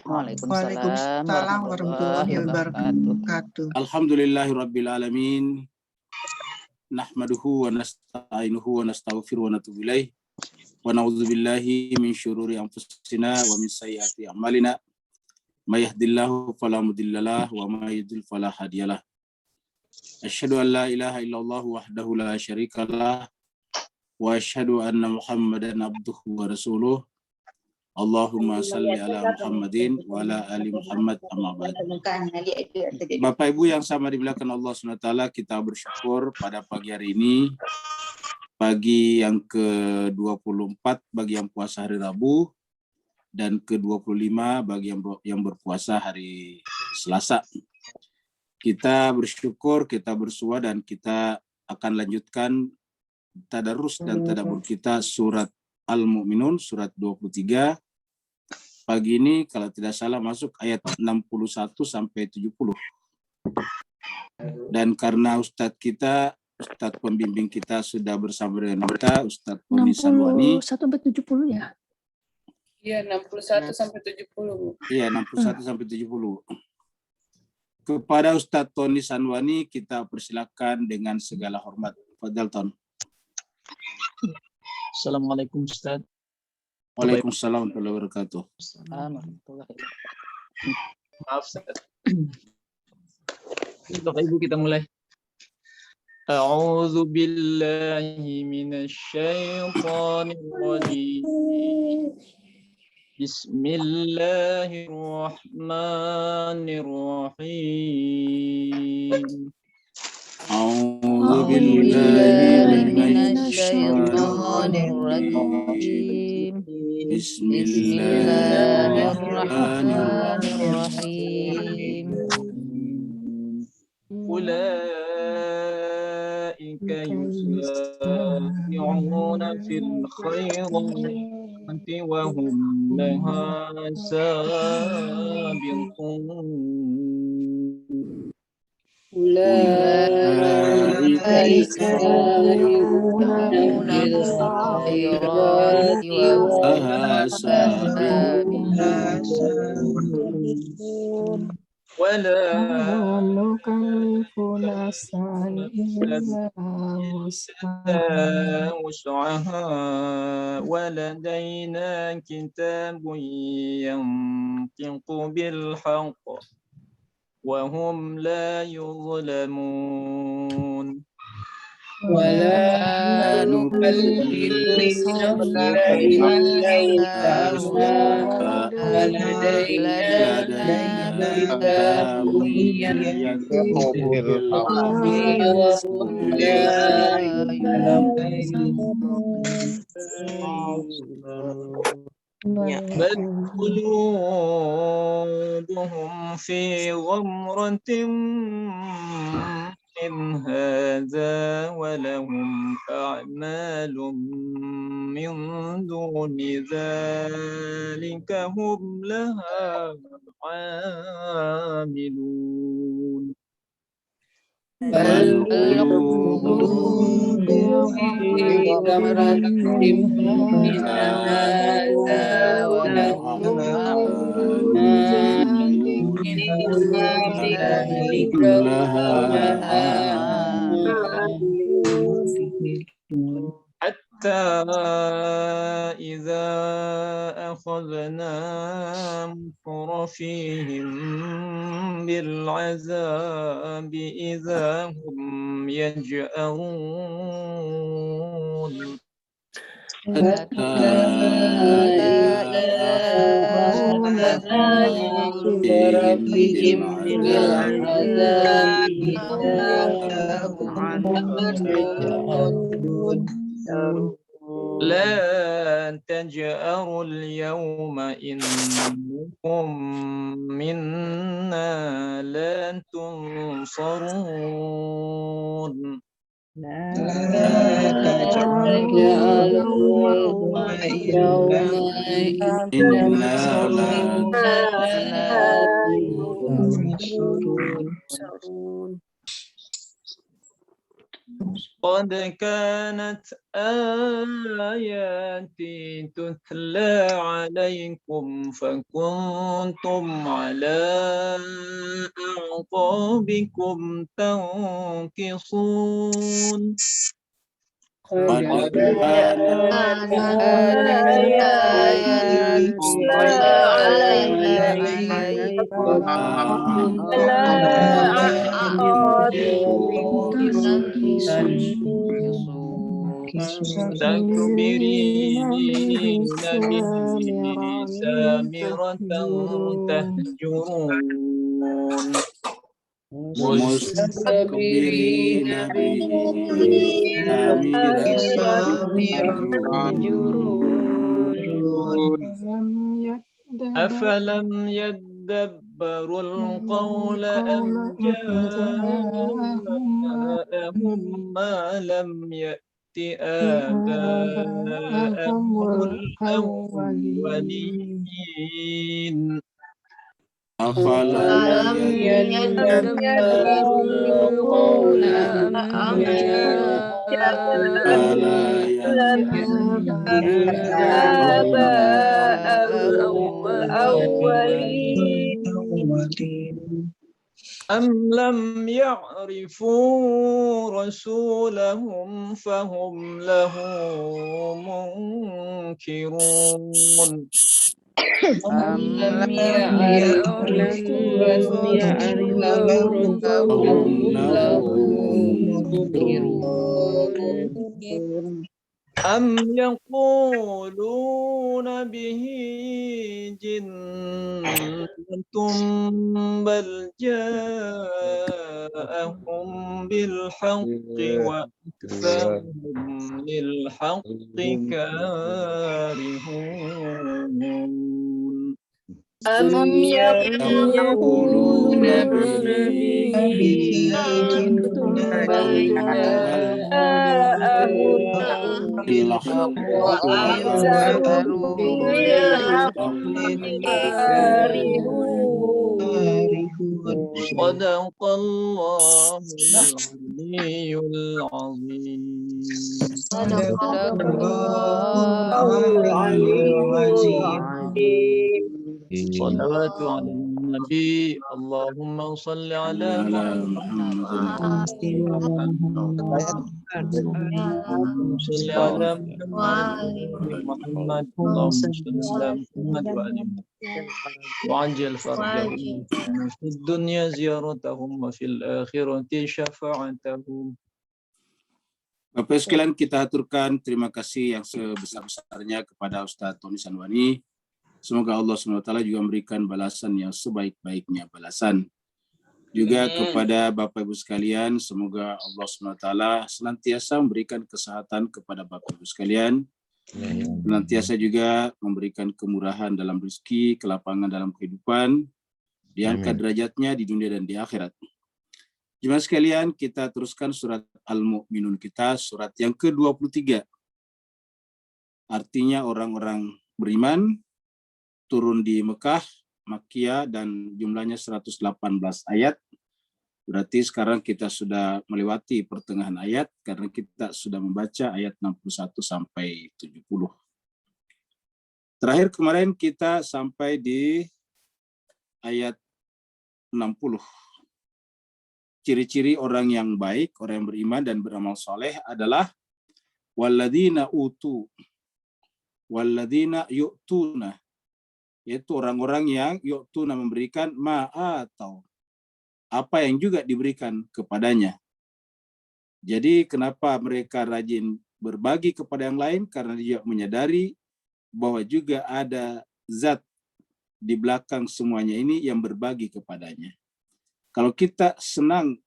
Waalaikumsalam Waalaikumsalam warahmatullahi wabarakatuh. wabarakatuh. Alhamdulillahirabbil alamin. Nahmaduhu wa nasta'inuhu wa nastaghfiruhu wa natubu ilaih. Wa na'udzubillahi min syururi anfusina wa min sayyiati a'malina. May yahdihillahu fala mudhillalah wa may yudhlil fala hadiyalah. Asyhadu an la ilaha illallah wahdahu la syarikalah wa asyhadu anna Muhammadan abduhu wa rasuluh. Allahumma salli ala Muhammadin wa ala ali Muhammad amma ba'd. Bapak Ibu yang sama dimuliakan Allah SWT, kita bersyukur pada pagi hari ini, pagi yang ke-24 bagi yang puasa hari Rabu dan ke-25 bagi yang berpuasa hari Selasa. Kita bersyukur, kita bersua, dan kita akan lanjutkan tadarus dan tadabbur kita surat Al-Mu'minun, surat 23. Pagi ini kalau tidak salah masuk ayat 61 sampai 70. Dan karena Ustadz pembimbing kita sudah bersama dengan kita, Ustadz Tony Sanwani. 61 sampai 70 ya? Iya, 61 sampai 70. Iya, 61 sampai 70. Kepada Ustadz Tony Sanwani kita persilakan dengan segala hormat. Fadhal Ton. Assalamualaikum Ustaz. Waalaikumsalam warahmatullahi wabarakatuh. Maaf Ustaz. Bapak Ibu kita mulai. A'udzu billahi minasy syaithanir rajim. Bismillahirrahmanirrahim. A'udzu billahi minasy syaithanir rajim. Bismillahirrahmanirrahim. Ulaika yusari'una fil khairati wa hum laha sabiqun. Ulaika yusari'una fil khairati wa hum ولا نكلف نفسا إلا وسعها ولدينا كتاب ينطق بالحق وهم لا يظلمون ولا نكلف نفسا إلا وسعها ولدينا كتاب ينطق بالحق وهم لا يظلمون بل قلوبهم في غمرة من هذا ولهم أعمال من دون ذلك هم لها عاملون بل قلوبهم في غمرة من هذا ولهم أعمال من ذلك لها حتى إذا أخذنا مترفيهم بالعذاب إذا هم يجأرون حتى بربهم بالعذاب لا تجأروا اليوم إنكم منا لا تنصرون لا تجعلوا يوم إنا لا تنصرون قد كانت آياتي تتلى عليكم فكنتم على أعقابكم تنكصون قد قد كانت كانت آياتي تتلى عليكم على أعقابكم مستكبرين به سامرة تهجرون مستكبرين به سامرا أفلم يدبروا القول أم جاءهم ما لم يأت آباءهم الأولين أفلم يدبروا القول أم ألا آباء الأولين أم لم يعرفوا رسولهم فهم له منكرون أم لم يعرفوا رسولهم فهم له منكرون أم يقولون به جنة بل جاءهم بالحق وأكثرهم للحق كارهون أم يقولون به جنة بل جاءهم بالحق وأكثرهم للحق كارهون صدق الله العلي العظيم صدق الله العلي العظيم صلوات على النبي اللهم صل على محمد اللهم صل على محمد اللهم صل على محمد وآل محمد وعجل فرجهم في الدنيا زيارتهم وفي الآخرة شفاعتهم. Bapak sekalian, kita aturkan terima kasih yang sebesar-besarnya kepada Ustadz Tony Sanwani. Semoga Allah SWT juga memberikan balasan yang sebaik-baiknya balasan. Juga kepada Bapak Ibu sekalian, semoga Allah SWT senantiasa memberikan kesehatan kepada Bapak Ibu sekalian. Senantiasa juga memberikan kemurahan dalam rezeki, kelapangan dalam kehidupan, diangkat derajatnya di dunia dan di akhirat. Jemaah sekalian, kita teruskan surat Al-Mu'minun kita, surat yang ke-23. Artinya orang-orang beriman, turun di Mekah, Makkiyah, dan jumlahnya 118 ayat. Berarti sekarang kita sudah melewati pertengahan ayat, karena kita sudah membaca ayat 61 sampai 70. Terakhir kemarin kita sampai di ayat 60. Ciri-ciri orang yang baik, orang yang beriman dan beramal soleh adalah walladzina utu, walladzina yu'tuna, yaitu orang-orang yang yu'tuna memberikan atau apa yang juga diberikan kepadanya. Jadi kenapa mereka rajin berbagi kepada yang lain? Karena dia menyadari bahwa juga ada zat di belakang semuanya ini yang berbagi kepadanya. Kalau kita senang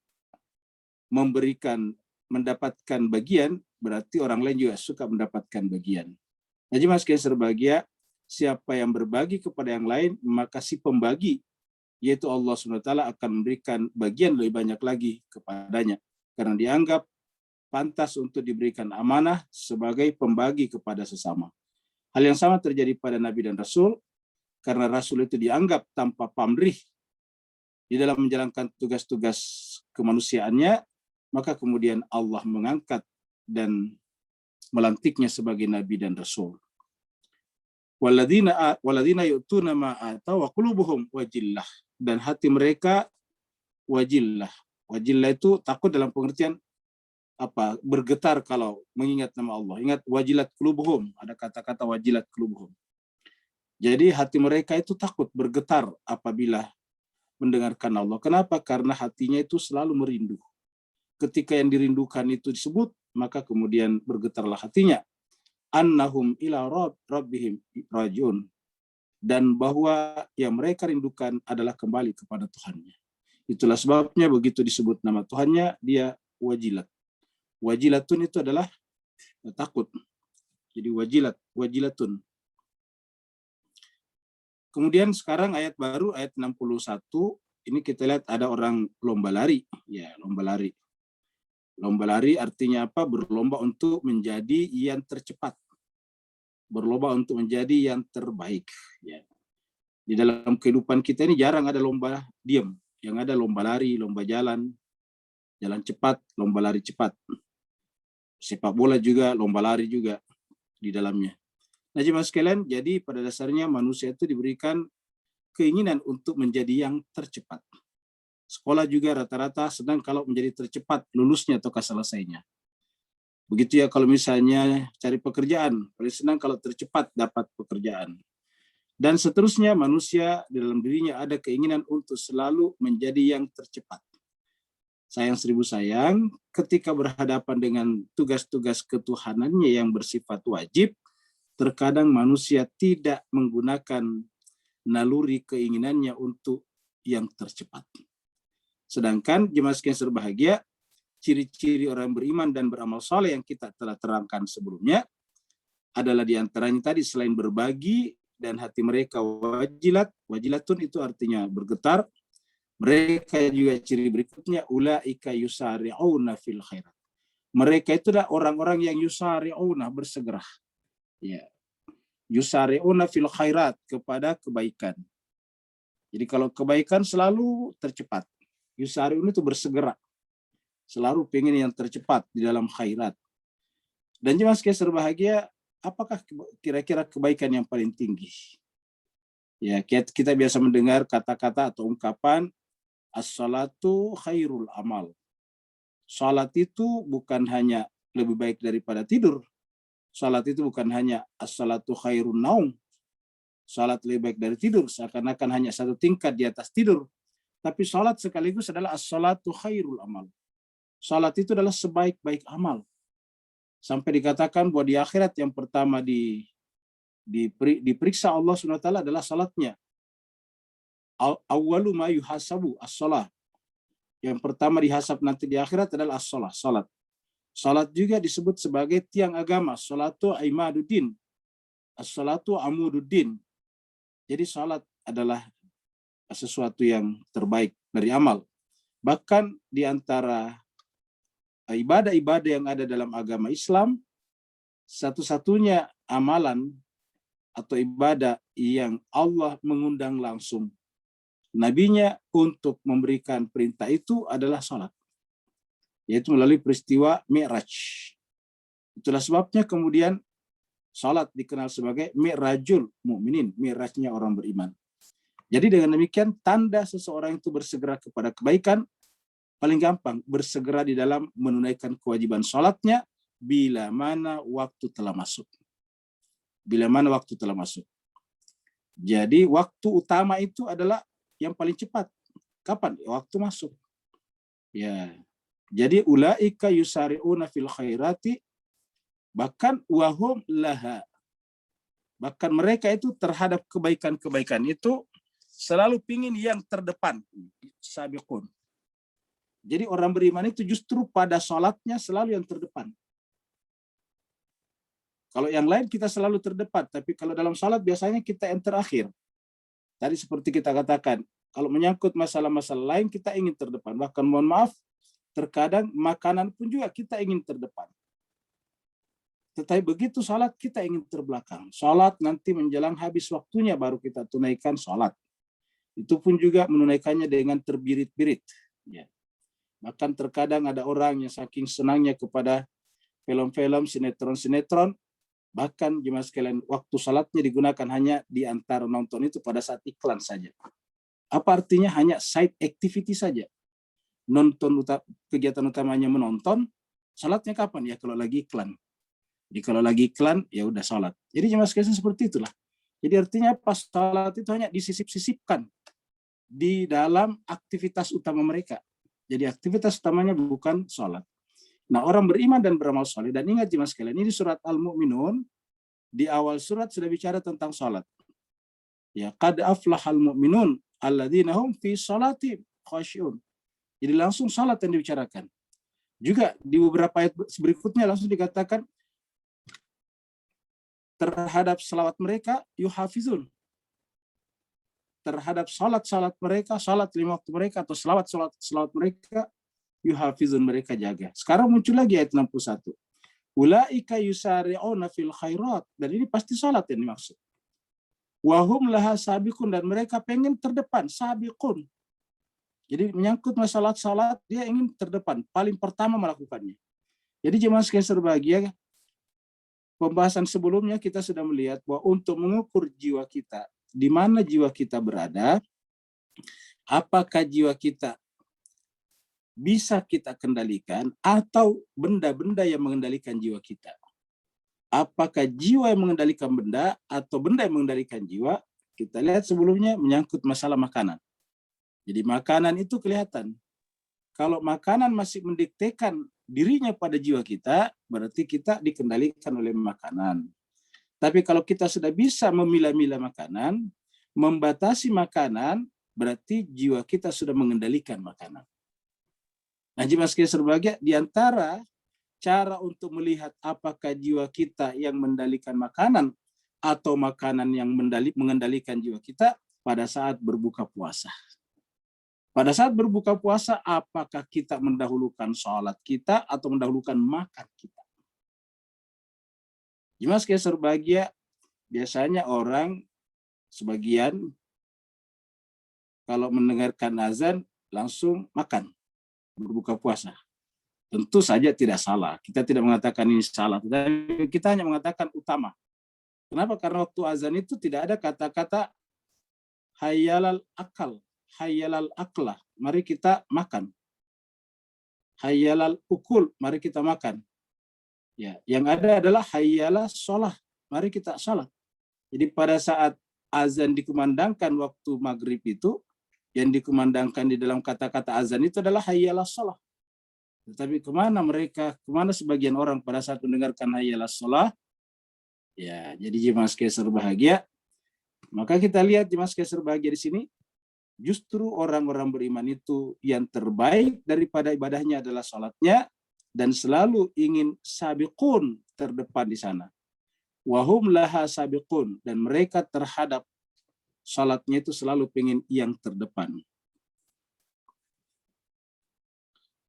mendapatkan bagian, berarti orang lain juga suka mendapatkan bagian. Nah, jemaah sekalian berbahagia, siapa yang berbagi kepada yang lain, maka si pembagi, yaitu Allah SWT, akan memberikan bagian lebih banyak lagi kepadanya. Karena dianggap pantas untuk diberikan amanah sebagai pembagi kepada sesama. Hal yang sama terjadi pada Nabi dan Rasul, karena Rasul itu dianggap tanpa pamrih di dalam menjalankan tugas-tugas kemanusiaannya, maka kemudian Allah mengangkat dan melantiknya sebagai nabi dan rasul. Walladzina yu'tuna ma atau wa qulubuhum wajillah, dan hati mereka wajillah. Wajillah itu takut dalam pengertian apa? Bergetar kalau mengingat nama Allah. Ingat wajilat qulubuhum, ada kata-kata wajilat qulubuhum. Jadi hati mereka itu takut, bergetar apabila mendengarkan Allah. Kenapa? Karena hatinya itu selalu merindu. Ketika yang dirindukan itu disebut, maka kemudian bergetarlah hatinya. Annahum ila rabbihim rajiun, dan bahwa yang mereka rindukan adalah kembali kepada Tuhannya. Itulah sebabnya begitu disebut nama Tuhannya, dia wajilat. Wajilatun itu adalah takut. Jadi wajilatun. Kemudian sekarang ayat baru, ayat 61, ini kita lihat ada orang lomba lari. Ya, lomba lari. Lomba lari artinya apa? Berlomba untuk menjadi yang tercepat. Berlomba untuk menjadi yang terbaik. Ya. Di dalam kehidupan kita ini jarang ada lomba diam. Yang ada lomba lari, lomba jalan cepat, lomba lari cepat. Sepak bola juga, lomba lari juga di dalamnya. Nah, jemaah sekalian, jadi pada dasarnya manusia itu diberikan keinginan untuk menjadi yang tercepat. Sekolah juga rata-rata sedang kalau menjadi tercepat lulusnya atau selesainya. Begitu ya kalau misalnya cari pekerjaan, paling senang kalau tercepat dapat pekerjaan. Dan seterusnya manusia di dalam dirinya ada keinginan untuk selalu menjadi yang tercepat. Sayang seribu sayang, ketika berhadapan dengan tugas-tugas ketuhanannya yang bersifat wajib, terkadang manusia tidak menggunakan naluri keinginannya untuk yang tercepat. Sedangkan jemaah sekalian berbahagia, ciri-ciri orang beriman dan beramal saleh yang kita telah terangkan sebelumnya adalah diantaranya tadi selain berbagi dan hati mereka wajilatun itu artinya bergetar. Mereka juga ciri berikutnya ulaika yusari'una fil khairat. Mereka itu adalah orang-orang yang yusari'una bersegera. Ya. Yusari'una fil khairat kepada kebaikan. Jadi kalau kebaikan selalu tercepat. Yusari'un itu bersegera. Selalu pengen yang tercepat di dalam khairat. Dan jemaah sekalian berbahagia, apakah kira-kira kebaikan yang paling tinggi? Ya, kita biasa mendengar kata-kata atau ungkapan as-salatu khairul amal. Salat itu bukan hanya lebih baik daripada tidur. Salat itu bukan hanya as-salatu khairun naum. Salat lebih baik dari tidur, seakan-akan hanya satu tingkat di atas tidur. Tapi salat sekaligus adalah as-salatu khairul amal. Salat itu adalah sebaik-baik amal. Sampai dikatakan bahwa di akhirat yang pertama diperiksa Allah SWT adalah salatnya. Awwalu ma yuhasabu as-salah. Yang pertama dihasab nanti di akhirat adalah as-salah, salat. Salat juga disebut sebagai tiang agama. Salatu imaduddin. As-salatu amududdin. Jadi salat adalah sesuatu yang terbaik dari amal. Bahkan di antara ibadah-ibadah yang ada dalam agama Islam, satu-satunya amalan atau ibadah yang Allah mengundang langsung nabinya untuk memberikan perintah itu adalah salat. Yaitu melalui peristiwa Mi'raj. Itulah sebabnya kemudian salat dikenal sebagai Mi'rajul Mu'minin, Mi'rajnya orang beriman. Jadi dengan demikian tanda seseorang itu bersegera kepada kebaikan, paling gampang bersegera di dalam menunaikan kewajiban salatnya bila mana waktu telah masuk. Bila mana waktu telah masuk. Jadi waktu utama itu adalah yang paling cepat. Kapan? Waktu masuk. Ya. Jadi ulaika yusari'una fil khairati, bahkan wahum laha. Bahkan mereka itu terhadap kebaikan-kebaikan itu selalu pingin yang terdepan. Sabiqun. Jadi orang beriman itu justru pada sholatnya selalu yang terdepan. Kalau yang lain kita selalu terdepan, tapi kalau dalam sholat biasanya kita yang terakhir. Tadi seperti kita katakan, kalau menyangkut masalah-masalah lain kita ingin terdepan. Bahkan mohon maaf, terkadang makanan pun juga kita ingin terdepan. Tetapi begitu sholat kita ingin terbelakang. Sholat nanti menjelang habis waktunya baru kita tunaikan sholat. Itu pun juga menunaikannya dengan terbirit-birit. Ya. Bahkan terkadang ada orang yang saking senangnya kepada film-film, sinetron-sinetron, bahkan jemaah sekalian waktu salatnya digunakan hanya di antara nonton itu pada saat iklan saja. Apa artinya? Hanya side activity saja. Kegiatan utamanya menonton, salatnya kapan? Ya kalau lagi iklan. Jadi kalau lagi iklan, ya udah salat. Jadi jemaah sekalian seperti itulah. Jadi artinya pas salat itu hanya disisip-sisipkan di dalam aktivitas utama mereka. Jadi aktivitas utamanya bukan salat. Nah, orang beriman dan beramal soleh, dan ingat jemaah sekalian, ini surat Al-Mu'minun, di awal surat sudah bicara tentang salat. Ya, qad aflahal mu'minun alladzina hum fi sholati khashi'un. Jadi langsung salat yang dibicarakan. Juga di beberapa ayat berikutnya langsung dikatakan terhadap salawat mereka yuhafizun. Terhadap salat mereka, salat 5 waktu mereka atau salawat mereka yuhafizun, mereka jaga. Sekarang muncul lagi ayat 61. Ulaika yusari'una fil khairat, dan ini pasti salat yang dimaksud. Wahum laha sabiqun, dan mereka pengen terdepan, sabiqun. Jadi menyangkut masalah salat, dia ingin terdepan, paling pertama melakukannya. Jadi jemaah sekalian berbahagia, pembahasan sebelumnya kita sudah melihat bahwa untuk mengukur jiwa kita, di mana jiwa kita berada, apakah jiwa kita bisa kita kendalikan atau benda-benda yang mengendalikan jiwa kita. Apakah jiwa yang mengendalikan benda atau benda yang mengendalikan jiwa? Kita lihat sebelumnya menyangkut masalah makanan. Jadi makanan itu kelihatan. Kalau makanan masih mendiktekan dirinya pada jiwa kita, berarti kita dikendalikan oleh makanan. Tapi kalau kita sudah bisa memilah-milah makanan, membatasi makanan, berarti jiwa kita sudah mengendalikan makanan. Nah, jemaah sekalian berbahagia, di antara cara untuk melihat apakah jiwa kita yang mengendalikan makanan atau makanan yang mengendalikan jiwa kita pada saat berbuka puasa. Pada saat berbuka puasa, apakah kita mendahulukan sholat kita atau mendahulukan makan kita? Jemaah sekalian berbahagia, biasanya orang sebagian kalau mendengarkan azan langsung makan. Berbuka puasa. Tentu saja tidak salah. Kita tidak mengatakan ini salah. Tetapi kita hanya mengatakan utama. Kenapa? Karena waktu azan itu tidak ada kata-kata hayyalal akal, hayyalal aklah, mari kita makan. Hayyalal ukul, mari kita makan. Ya, yang ada adalah hayyalal sholah, mari kita sholat. Jadi pada saat azan dikumandangkan waktu maghrib itu, yang dikumandangkan di dalam kata-kata azan itu adalah hayyalah sholah. Tetapi kemana sebagian orang pada saat mendengarkan hayyalah sholah? Ya, jadi jemaah sekalian berbahagia. Maka kita lihat jemaah sekalian berbahagia di sini, justru orang-orang beriman itu yang terbaik daripada ibadahnya adalah sholatnya, dan selalu ingin sabiqun, terdepan di sana. Wahum laha sabiqun, dan mereka terhadap salatnya itu selalu pengen yang terdepan.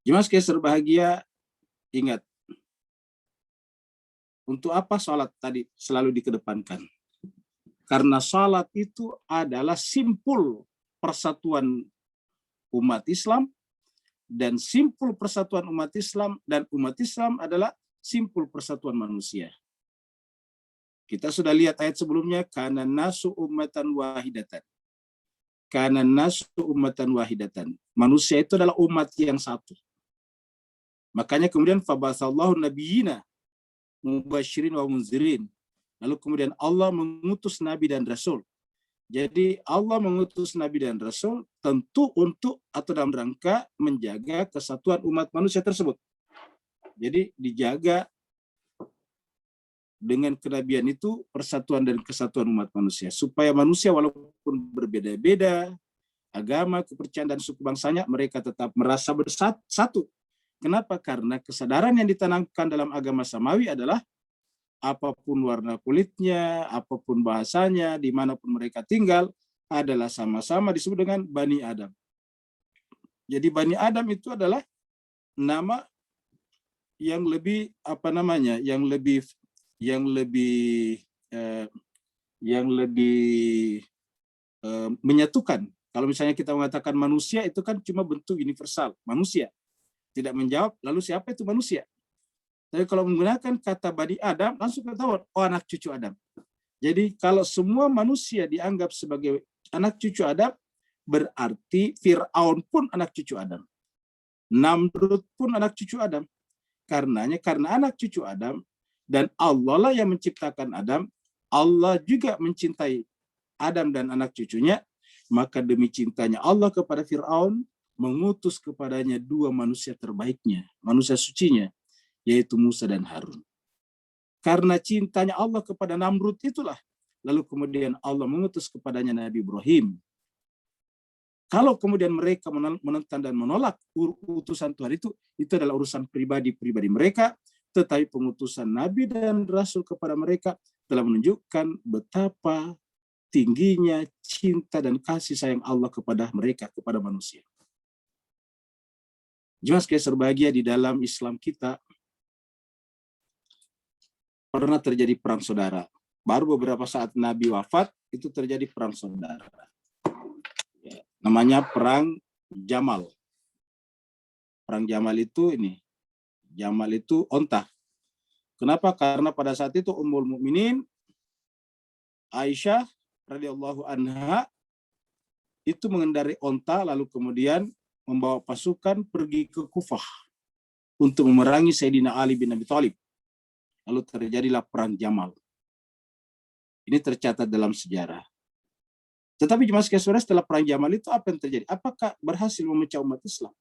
Jemaah sekalian berbahagia, ingat, untuk apa salat tadi selalu dikedepankan? Karena salat itu adalah simpul persatuan umat Islam, dan simpul persatuan umat Islam, dan umat Islam adalah simpul persatuan manusia. Kita sudah lihat ayat sebelumnya, kana nasu ummatan wahidatan. Kana nasu ummatan wahidatan. Manusia itu adalah umat yang satu. Makanya kemudian fabasallahu nabiyina mubasyirin wa munzirin. Lalu kemudian Allah mengutus nabi dan rasul. Jadi Allah mengutus nabi dan rasul tentu untuk atau dalam rangka menjaga kesatuan umat manusia tersebut. Jadi dijaga dengan kenabian itu persatuan dan kesatuan umat manusia, supaya manusia walaupun berbeda-beda agama, kepercayaan, dan suku bangsanya, mereka tetap merasa bersatu. Kenapa? Karena kesadaran yang ditanamkan dalam agama samawi adalah apapun warna kulitnya, apapun bahasanya, dimanapun mereka tinggal, adalah sama-sama disebut dengan Bani Adam. Jadi Bani Adam itu adalah nama yang lebih menyatukan. Kalau misalnya kita mengatakan manusia, itu kan cuma bentuk universal, manusia. tidak menjawab, lalu siapa itu manusia? Tapi kalau menggunakan kata Bani Adam, langsung ketahuan, oh anak cucu Adam. Jadi kalau semua manusia dianggap sebagai anak cucu Adam, berarti Fir'aun pun anak cucu Adam. Namrud pun anak cucu Adam. Karena anak cucu Adam, dan Allah lah yang menciptakan Adam, Allah juga mencintai Adam dan anak cucunya, maka demi cintanya Allah kepada Fir'aun, mengutus kepadanya dua manusia terbaiknya, manusia sucinya, yaitu Musa dan Harun. Karena cintanya Allah kepada Namrud itulah, lalu kemudian Allah mengutus kepadanya Nabi Ibrahim. Kalau kemudian mereka menentang dan menolak utusan Tuhan itu adalah urusan pribadi-pribadi mereka, tetapi pengutusan Nabi dan Rasul kepada mereka telah menunjukkan betapa tingginya cinta dan kasih sayang Allah kepada mereka, kepada manusia. Jemaah sekalian berbahagia, di dalam Islam kita pernah terjadi perang saudara. Baru beberapa saat Nabi wafat, itu terjadi perang saudara. Namanya Perang Jamal. Perang Jamal itu Jamal itu onta. Kenapa? Karena pada saat itu Ummul Mukminin Aisyah radhiyallahu anha itu mengendarai onta, lalu kemudian membawa pasukan pergi ke Kufah untuk memerangi Sayyidina Ali bin Abi Thalib. Lalu terjadilah Perang Jamal. Ini tercatat dalam sejarah. Tetapi jemaah sekalian saudara, setelah Perang Jamal itu apa yang terjadi? Apakah berhasil memecah umat Islam?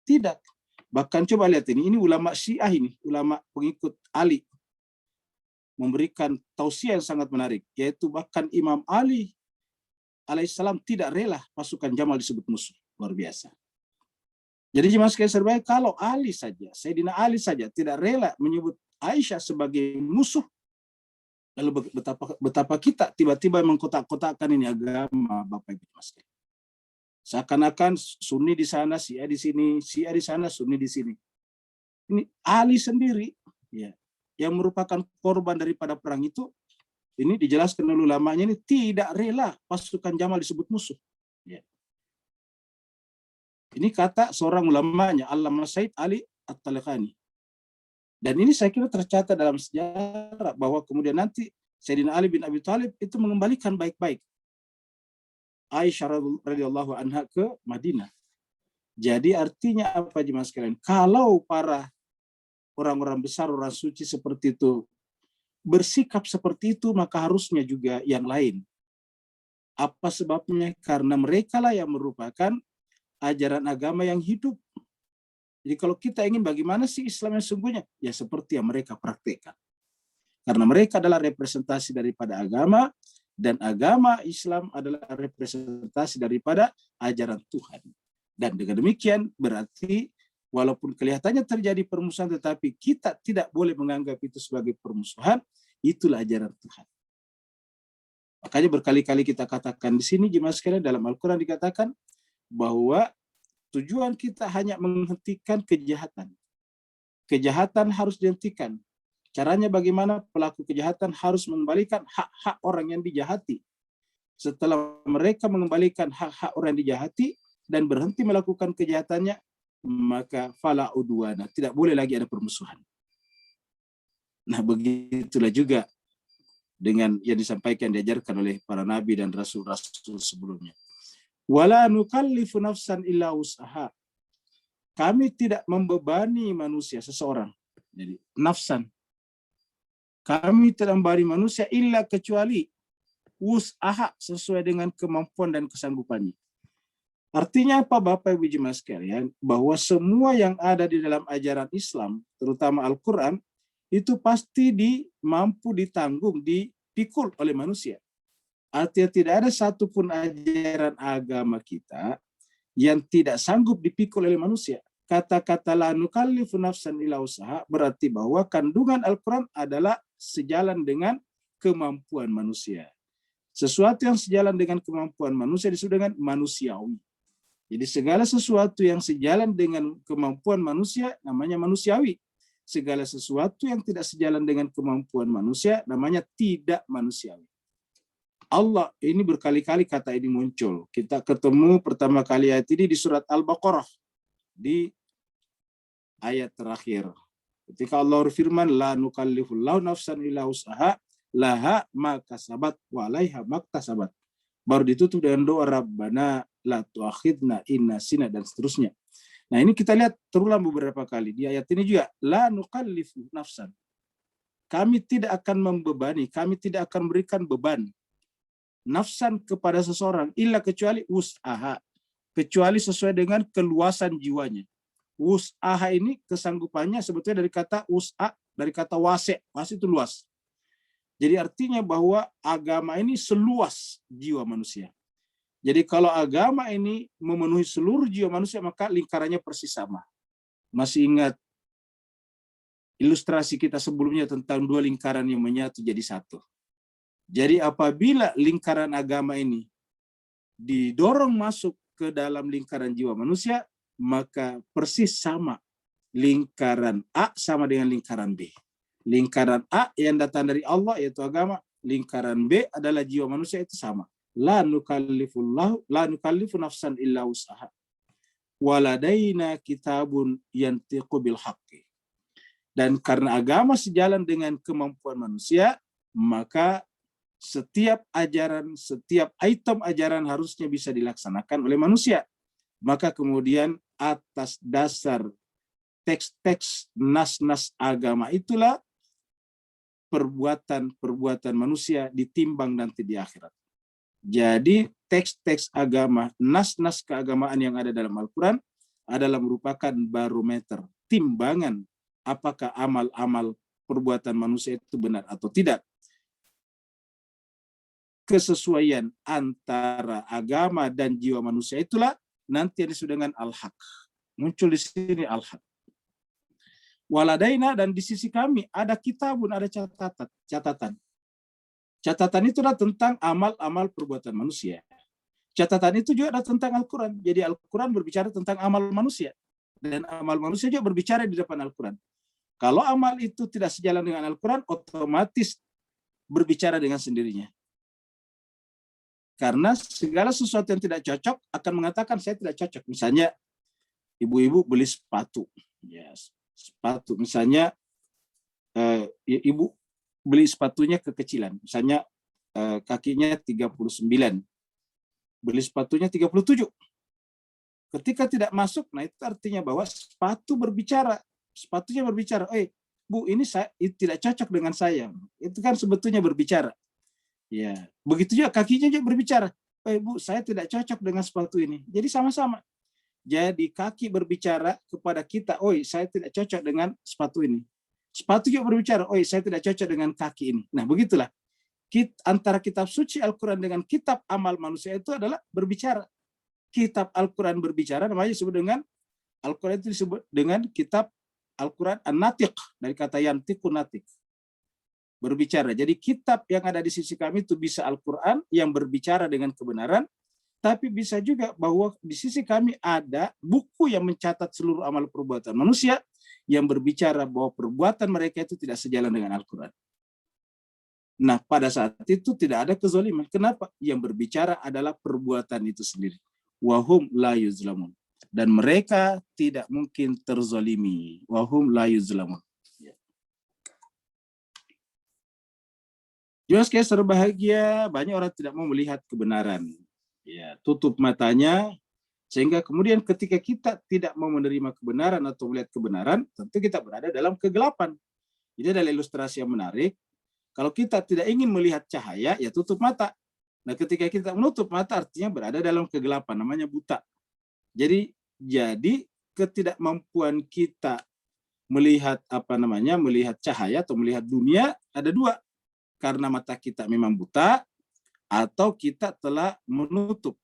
Tidak. Bahkan coba lihat ini ulama Syiah ini, ulama pengikut Ali, memberikan tausiah yang sangat menarik, yaitu bahkan Imam Ali alaihissalam tidak rela pasukan Jamal disebut musuh. Luar biasa. Jadi jemaah sekalian serbaik, kalau Ali saja, Sayyidina Ali saja tidak rela menyebut Aisyah sebagai musuh, lalu betapa kita tiba-tiba mengkotak-kotakkan ini agama, Bapak Ibu sekalian. Seakan-akan Sunni di sana, Syiah di sini, Syiah di sana, Sunni di sini. Ini Ali sendiri, ya, yang merupakan korban daripada perang itu, ini dijelaskan oleh ulamanya, ini tidak rela pasukan Jamal disebut musuh. Ya. Ini kata seorang ulamanya, Allamah Said Ali At-Talqani. Dan ini saya kira tercatat dalam sejarah bahwa kemudian nanti Sayyidina Ali bin Abi Thalib itu mengembalikan baik-baik Aisyah radhiyallahu anha ke Madinah. Jadi artinya apa jemaah sekalian? Kalau para orang-orang besar, orang suci seperti itu bersikap seperti itu, maka harusnya juga yang lain. Apa sebabnya? Karena mereka lah yang merupakan ajaran agama yang hidup. Jadi kalau kita ingin bagaimana sih Islam yang sungguhnya? Ya seperti yang mereka praktekkan. Karena mereka adalah representasi daripada agama, dan agama Islam adalah representasi daripada ajaran Tuhan. Dan dengan demikian berarti walaupun kelihatannya terjadi permusuhan, tetapi kita tidak boleh menganggap itu sebagai permusuhan, itulah ajaran Tuhan. Makanya berkali-kali kita katakan di sini, jemaah sekalian, dalam Al-Quran dikatakan bahwa tujuan kita hanya menghentikan kejahatan. Kejahatan harus dihentikan. Caranya bagaimana? Pelaku kejahatan harus mengembalikan hak-hak orang yang dijahati. Setelah mereka mengembalikan hak-hak orang yang dijahati dan berhenti melakukan kejahatannya, maka fala udwana, tidak boleh lagi ada permusuhan. Nah, begitulah juga dengan yang disampaikan, diajarkan oleh para nabi dan rasul-rasul sebelumnya. Wala nukallifu nafsan illa wus'aha. Kami tidak membebani manusia, seseorang. Jadi nafsan. Kami tidak membebani manusia illa kecuali wus'aha, sesuai dengan kemampuan dan kesanggupannya. Artinya apa Bapak Ibu jemaah sekalian? Bahwa semua yang ada di dalam ajaran Islam, terutama Al-Quran, itu pasti mampu ditanggung, dipikul oleh manusia. Artinya tidak ada satupun ajaran agama kita yang tidak sanggup dipikul oleh manusia. Kata-kata la nukallifu nafsan illa wus'aha berarti bahwa kandungan Al-Quran adalah sejalan dengan kemampuan manusia. Sesuatu yang sejalan dengan kemampuan manusia disebut dengan manusiawi. Jadi segala sesuatu yang sejalan dengan kemampuan manusia namanya manusiawi. Segala sesuatu yang tidak sejalan dengan kemampuan manusia namanya tidak manusiawi. Allah ini berkali-kali kata ini muncul. Kita ketemu pertama kali ayat ini di surat Al-Baqarah. Di ayat terakhir. Ketika Allah berfirman, la nukallifullahu nafsan illa wus'aha, laha ma kasabat wa 'alaiha maktasabat. Baru ditutup dengan doa Rabbana la tu'akhidna in nasina dan seterusnya. Nah, ini kita lihat terulang beberapa kali. Di ayat ini juga la nukallifu nafsan. Kami tidak akan membebani, kami tidak akan berikan beban nafsan kepada seseorang illa kecuali wus'aha, kecuali sesuai dengan keluasan jiwanya. Wus'aha ini kesanggupannya sebetulnya dari kata wus'a, dari kata wasi'. Wasi' itu luas. Jadi artinya bahwa agama ini seluas jiwa manusia. Jadi kalau agama ini memenuhi seluruh jiwa manusia, maka lingkarannya persis sama. Masih ingat ilustrasi kita sebelumnya tentang dua lingkaran yang menyatu jadi satu. Jadi apabila lingkaran agama ini didorong masuk ke dalam lingkaran jiwa manusia, maka persis sama. Lingkaran A sama dengan lingkaran B. Lingkaran A yang datang dari Allah yaitu agama, lingkaran B adalah jiwa manusia, itu sama. La nukallifu nafsan illa wus'aha. Waladaina kitabun yantiqu bil haqqi. Dan karena agama sejalan dengan kemampuan manusia, maka setiap ajaran, setiap item ajaran harusnya bisa dilaksanakan oleh manusia. Maka kemudian atas dasar teks-teks nas-nas agama itulah perbuatan manusia ditimbang nanti di akhirat. Jadi teks-teks agama, nas-nas keagamaan yang ada dalam Al-Quran adalah merupakan barometer, timbangan apakah amal-amal perbuatan manusia itu benar atau tidak. Kesesuaian antara agama dan jiwa manusia itulah nanti yang disebut dengan al-haq. Muncul di sini al-haq. Waladaina, dan di sisi kami ada kitabun, ada catatan. Catatan itulah tentang amal-amal perbuatan manusia. Catatan itu juga ada tentang Al-Quran. Jadi Al-Quran berbicara tentang amal manusia. Dan amal manusia juga berbicara di depan Al-Quran. Kalau amal itu tidak sejalan dengan Al-Quran, otomatis berbicara dengan sendirinya. Karena segala sesuatu yang tidak cocok akan mengatakan saya tidak cocok. Misalnya ibu-ibu beli sepatu. Yes. Sepatu. Misalnya ibu beli sepatunya kekecilan. Misalnya kakinya 39. Beli sepatunya 37. Ketika tidak masuk, nah itu artinya bahwa sepatu berbicara. Sepatunya berbicara, Bu, ini tidak cocok dengan saya. Itu kan sebetulnya berbicara. Ya, begitu juga kakinya juga berbicara. Bu, saya tidak cocok dengan sepatu ini. Jadi sama-sama. Jadi kaki berbicara kepada kita, saya tidak cocok dengan sepatu ini. Sepatu juga berbicara, saya tidak cocok dengan kaki ini. Nah, begitulah. Antara kitab suci Al-Quran dengan kitab amal manusia itu adalah berbicara. Kitab Al-Quran berbicara, namanya disebut dengan Al-Quran itu disebut dengan kitab Al-Quran An-Natiq, dari kata yantiqu natik. Berbicara. Jadi kitab yang ada di sisi kami itu bisa Al-Quran yang berbicara dengan kebenaran, tapi bisa juga bahwa di sisi kami ada buku yang mencatat seluruh amal perbuatan manusia yang berbicara bahwa perbuatan mereka itu tidak sejalan dengan Al-Quran. Nah, pada saat itu tidak ada kezaliman. Kenapa? Yang berbicara adalah perbuatan itu sendiri. Wahum la yuzlamun. Dan mereka tidak mungkin terzalimi. Wahum la yuzlamun. Juga sekali berbahagia, banyak orang tidak mau melihat kebenaran. Ya, tutup matanya, sehingga kemudian ketika kita tidak mau menerima kebenaran atau melihat kebenaran, tentu kita berada dalam kegelapan. Jadi adalah ilustrasi yang menarik. Kalau kita tidak ingin melihat cahaya, ya tutup mata. Nah, ketika kita menutup mata, artinya berada dalam kegelapan, namanya buta. Jadi ketidakmampuan kita melihat melihat cahaya atau melihat dunia ada dua. Karena mata kita memang buta, atau kita telah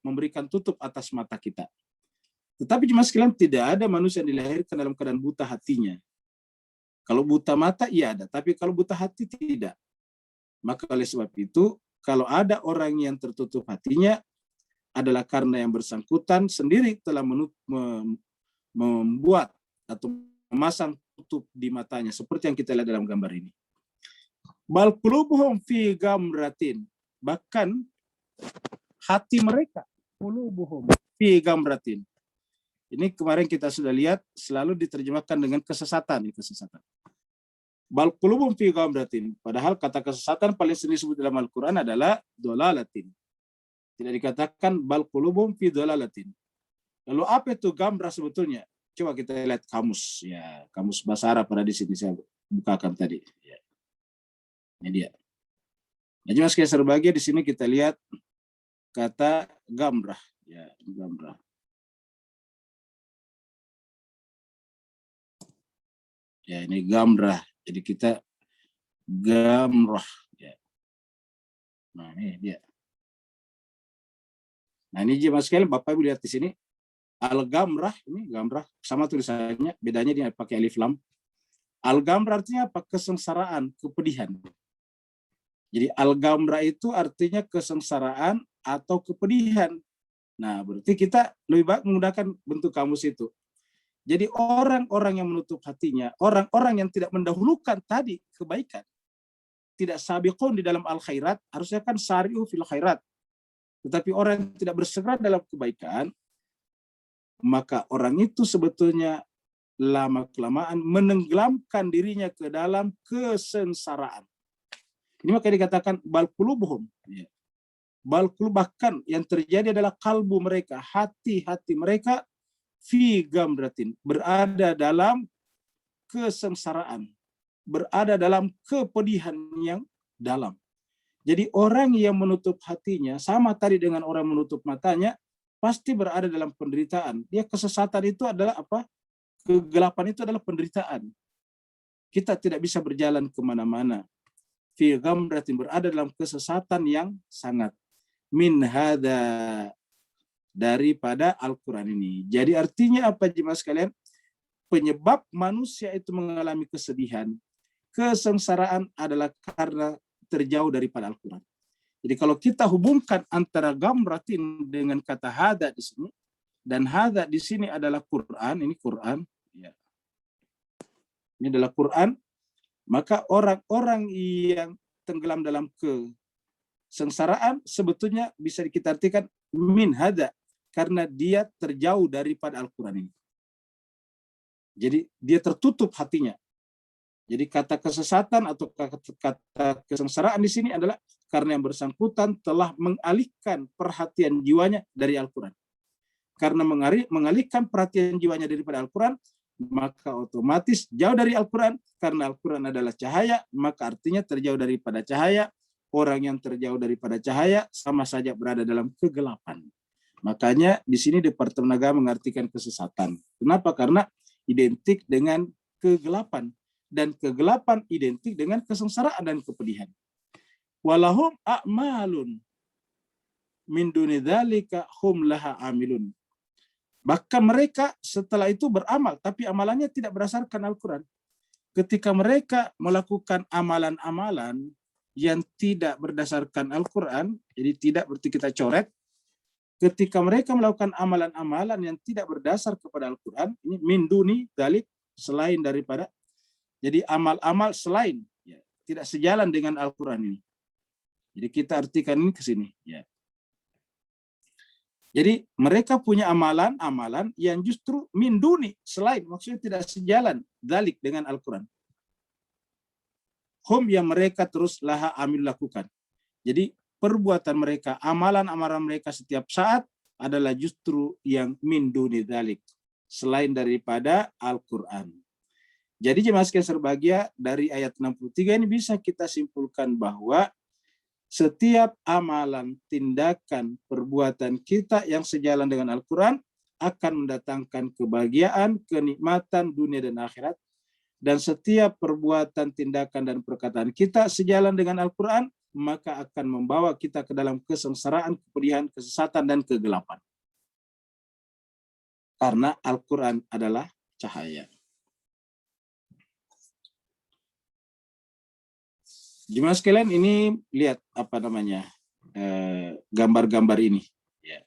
memberikan tutup atas mata kita. Tetapi jemaah sekalian, tidak ada manusia yang dilahirkan dalam keadaan buta hatinya. Kalau buta mata, iya ada. Tapi kalau buta hati, tidak. Maka oleh sebab itu, kalau ada orang yang tertutup hatinya, adalah karena yang bersangkutan sendiri telah membuat atau memasang tutup di matanya. Seperti yang kita lihat dalam gambar ini. Bal qulubuhum fi gamratin. Bahkan hati mereka, qulubuhum fi gamratin. Ini kemarin kita sudah lihat selalu diterjemahkan dengan kesesatan, kesesatan. Bal qulubum fi ghamratin. Padahal kata kesesatan paling sering disebut dalam Al-Qur'an adalah dolalatin. Tidak dikatakan bal qulubum fi dolalatin. Lalu apa itu gamrah sebetulnya? Coba kita lihat kamus, ya, kamus bahasa Arab pada di sini saya bukakan tadi. Ya. Ini dia. Nah, cuma sekali serbagia di sini kita lihat kata gamrah, ya, gamrah. Ya, ini gamrah. Jadi kita gamrah. Ya. Nah, ini dia. Nah, ini jemaah sekalian, Bapak Ibu lihat di sini. Al-gamrah, ini gamrah, sama tulisannya, bedanya dia pakai alif lam. Al-gamrah artinya apa? Kesengsaraan, kepedihan. Jadi al-gamrah itu artinya kesengsaraan atau kepedihan. Nah, berarti kita lebih baik menggunakan bentuk kamus itu. Jadi orang-orang yang menutup hatinya, orang-orang yang tidak mendahulukan tadi kebaikan, tidak sabiqun di dalam al-khairat, harusnya kan sari'u fil khairat. Tetapi orang yang tidak bersegera dalam kebaikan, maka orang itu sebetulnya lama-kelamaan menenggelamkan dirinya ke dalam kesengsaraan. Ini maka dikatakan bal qulubuhum. Bal qulub, bahkan yang terjadi adalah kalbu mereka, hati-hati mereka fi gamratin, berada dalam kesengsaraan, berada dalam kepedihan yang dalam. Jadi orang yang menutup hatinya sama tadi dengan orang menutup matanya, pasti berada dalam penderitaan. Dia kesesatan itu adalah apa? Kegelapan itu adalah penderitaan. Kita tidak bisa berjalan kemana-mana. Fi ghamratin, berada dalam kesesatan yang sangat. Min hadza, daripada Al-Quran ini. Jadi artinya apa jemaah sekalian? Penyebab manusia itu mengalami kesedihan, kesengsaraan adalah karena terjauh daripada Al-Quran. Jadi kalau kita hubungkan antara gamratin dengan kata hada di sini, dan hada di sini adalah Quran, ini Quran, ya. Ini adalah Quran, maka orang-orang yang tenggelam dalam kesengsaraan sebetulnya bisa kita artikan min hada, karena dia terjauh daripada Al-Quran ini. Jadi dia tertutup hatinya. Jadi kata kesesatan atau kata kesengsaraan di sini adalah karena yang bersangkutan telah mengalihkan perhatian jiwanya dari Al-Quran. Karena mengalihkan perhatian jiwanya daripada Al-Quran, maka otomatis jauh dari Al-Quran. Karena Al-Quran adalah cahaya, maka artinya terjauh daripada cahaya. Orang yang terjauh daripada cahaya sama saja berada dalam kegelapan. Makanya di sini Departemen Agama mengartikan kesesatan. Kenapa? Karena identik dengan kegelapan. Dan kegelapan identik dengan kesengsaraan dan kepedihan. Walahum a'malun min duni dzalika hum laha amilun. Bahkan mereka setelah itu beramal, tapi amalannya tidak berdasarkan Al-Quran. Ketika mereka melakukan amalan-amalan yang tidak berdasarkan Al-Quran, jadi tidak berarti kita coret. Ketika mereka melakukan amalan-amalan yang tidak berdasar kepada Al-Quran, ini min duni dzalik, selain daripada, jadi amal-amal selain, ya, tidak sejalan dengan Al-Quran ini. Jadi kita artikan ini ke sini. Ya. Jadi mereka punya amalan-amalan yang justru min duni, selain, maksudnya tidak sejalan dzalik dengan Al-Quran. Hum, yang mereka terus laha amil lakukan. Jadi perbuatan mereka, amalan-amalan mereka setiap saat adalah justru yang min duni dzalik, selain daripada Al-Quran. Jadi jemaah sekalian serbahagia, dari ayat 63 ini bisa kita simpulkan bahwa setiap amalan, tindakan, perbuatan kita yang sejalan dengan Al-Quran akan mendatangkan kebahagiaan, kenikmatan dunia dan akhirat. Dan setiap perbuatan, tindakan, dan perkataan kita sejalan dengan Al-Quran, maka akan membawa kita ke dalam kesengsaraan, kepedihan, kesesatan, dan kegelapan. Karena Al-Quran adalah cahaya. Jemaah sekalian, ini lihat apa namanya gambar-gambar ini. Ya.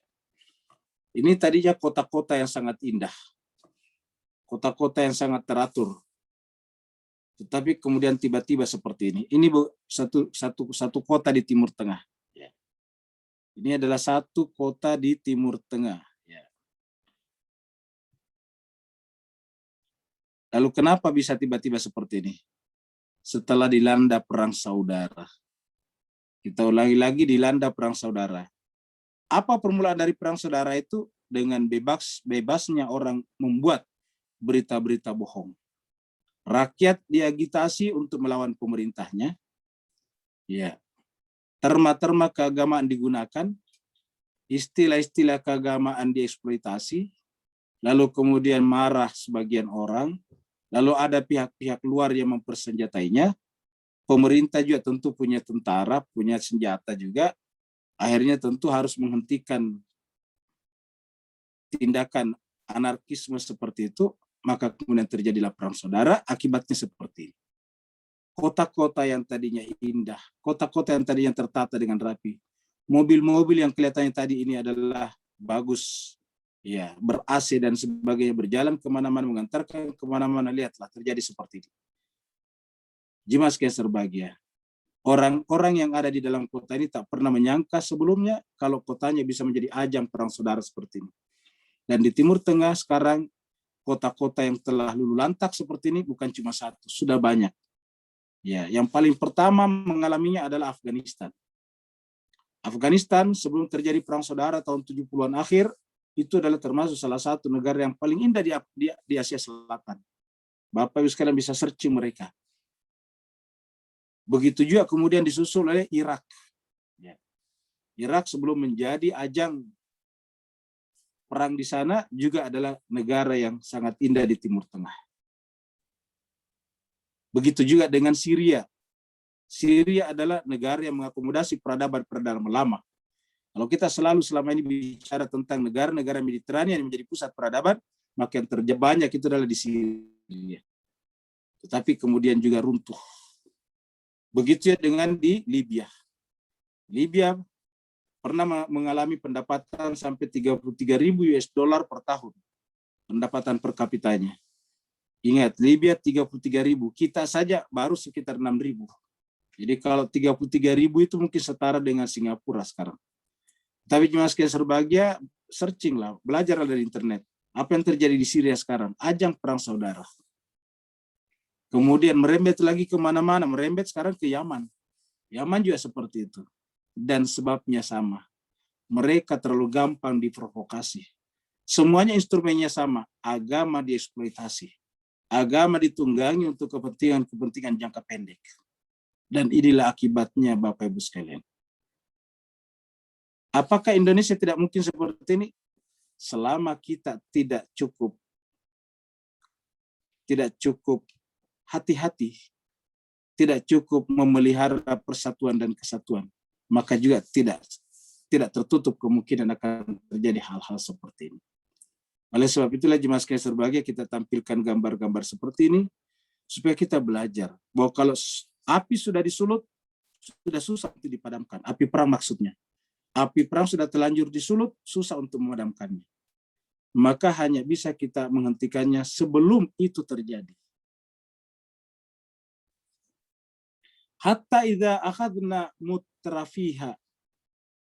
Ini tadinya kota-kota yang sangat indah, kota-kota yang sangat teratur, tetapi kemudian tiba-tiba seperti ini. Ini satu kota di Timur Tengah. Ya. Ini adalah satu kota di Timur Tengah. Ya. Lalu kenapa bisa tiba-tiba seperti ini? Setelah dilanda perang saudara. Kita ulangi lagi, dilanda perang saudara. Apa permulaan dari perang saudara itu? Dengan bebasnya orang membuat berita-berita bohong. Rakyat diagitasi untuk melawan pemerintahnya. Ya. Terma-terma keagamaan digunakan, istilah-istilah keagamaan dieksploitasi, lalu kemudian marah sebagian orang, lalu ada pihak-pihak luar yang mempersenjatainya. Pemerintah juga tentu punya tentara, punya senjata juga. Akhirnya tentu harus menghentikan tindakan anarkisme seperti itu, maka kemudian terjadilah perang saudara. Akibatnya seperti ini. Kota-kota yang tadinya indah, kota-kota yang tadinya tertata dengan rapi, mobil-mobil yang kelihatannya tadi ini adalah bagus, ya, ber-AC dan sebagainya, berjalan kemana-mana, mengantarkan kemana-mana, lihatlah terjadi seperti ini. Jemaah sekalian berbahagia, orang-orang yang ada di dalam kota ini tak pernah menyangka sebelumnya kalau kotanya bisa menjadi ajang perang saudara seperti ini. Dan di Timur Tengah sekarang kota-kota yang telah luluh lantak seperti ini bukan cuma satu, sudah banyak. Ya, yang paling pertama mengalaminya adalah Afghanistan. Afghanistan sebelum terjadi perang saudara tahun 70-an akhir itu adalah termasuk salah satu negara yang paling indah di Asia Selatan. Bapak Ibu sekalian bisa searching mereka. Begitu juga kemudian disusul oleh Irak. Ya. Irak sebelum menjadi ajang perang di sana juga adalah negara yang sangat indah di Timur Tengah. Begitu juga dengan Syria. Syria adalah negara yang mengakomodasi peradaban-peradaban lama. Kalau kita selalu selama ini bicara tentang negara-negara Mediterania yang menjadi pusat peradaban, maka yang terbanyak itu adalah di Syria. Tetapi kemudian juga runtuh. Begitu dengan di Libya. Libya pernah mengalami pendapatan sampai 33.000 US dollar per tahun. Pendapatan per kapitanya. Ingat, Libya 33.000. Kita saja baru sekitar 6.000. Jadi kalau 33.000 itu mungkin setara dengan Singapura sekarang. Tapi cuma sekalian berbahagia, searching lah, belajarlah dari internet. Apa yang terjadi di Syria sekarang? Ajang perang saudara. Kemudian merembet lagi kemana-mana, merembet sekarang ke Yaman. Yaman juga seperti itu. Dan sebabnya sama. Mereka terlalu gampang diprovokasi. Semuanya instrumennya sama. Agama dieksploitasi. Agama ditunggangi untuk kepentingan jangka pendek. Dan inilah akibatnya Bapak Ibu sekalian. Apakah Indonesia tidak mungkin seperti ini? Selama kita tidak cukup hati-hati, tidak cukup memelihara persatuan dan kesatuan, maka juga tidak tertutup kemungkinan akan terjadi hal-hal seperti ini. Oleh sebab itulah jemaah sekalian berbahagia, kita tampilkan gambar-gambar seperti ini supaya kita belajar bahwa kalau api sudah disulut, sudah susah untuk dipadamkan. Api perang maksudnya. Api perang sudah terlanjur disulut, susah untuk memadamkannya. Maka hanya bisa kita menghentikannya sebelum itu terjadi. Hatta idza akhadna mutrafiha.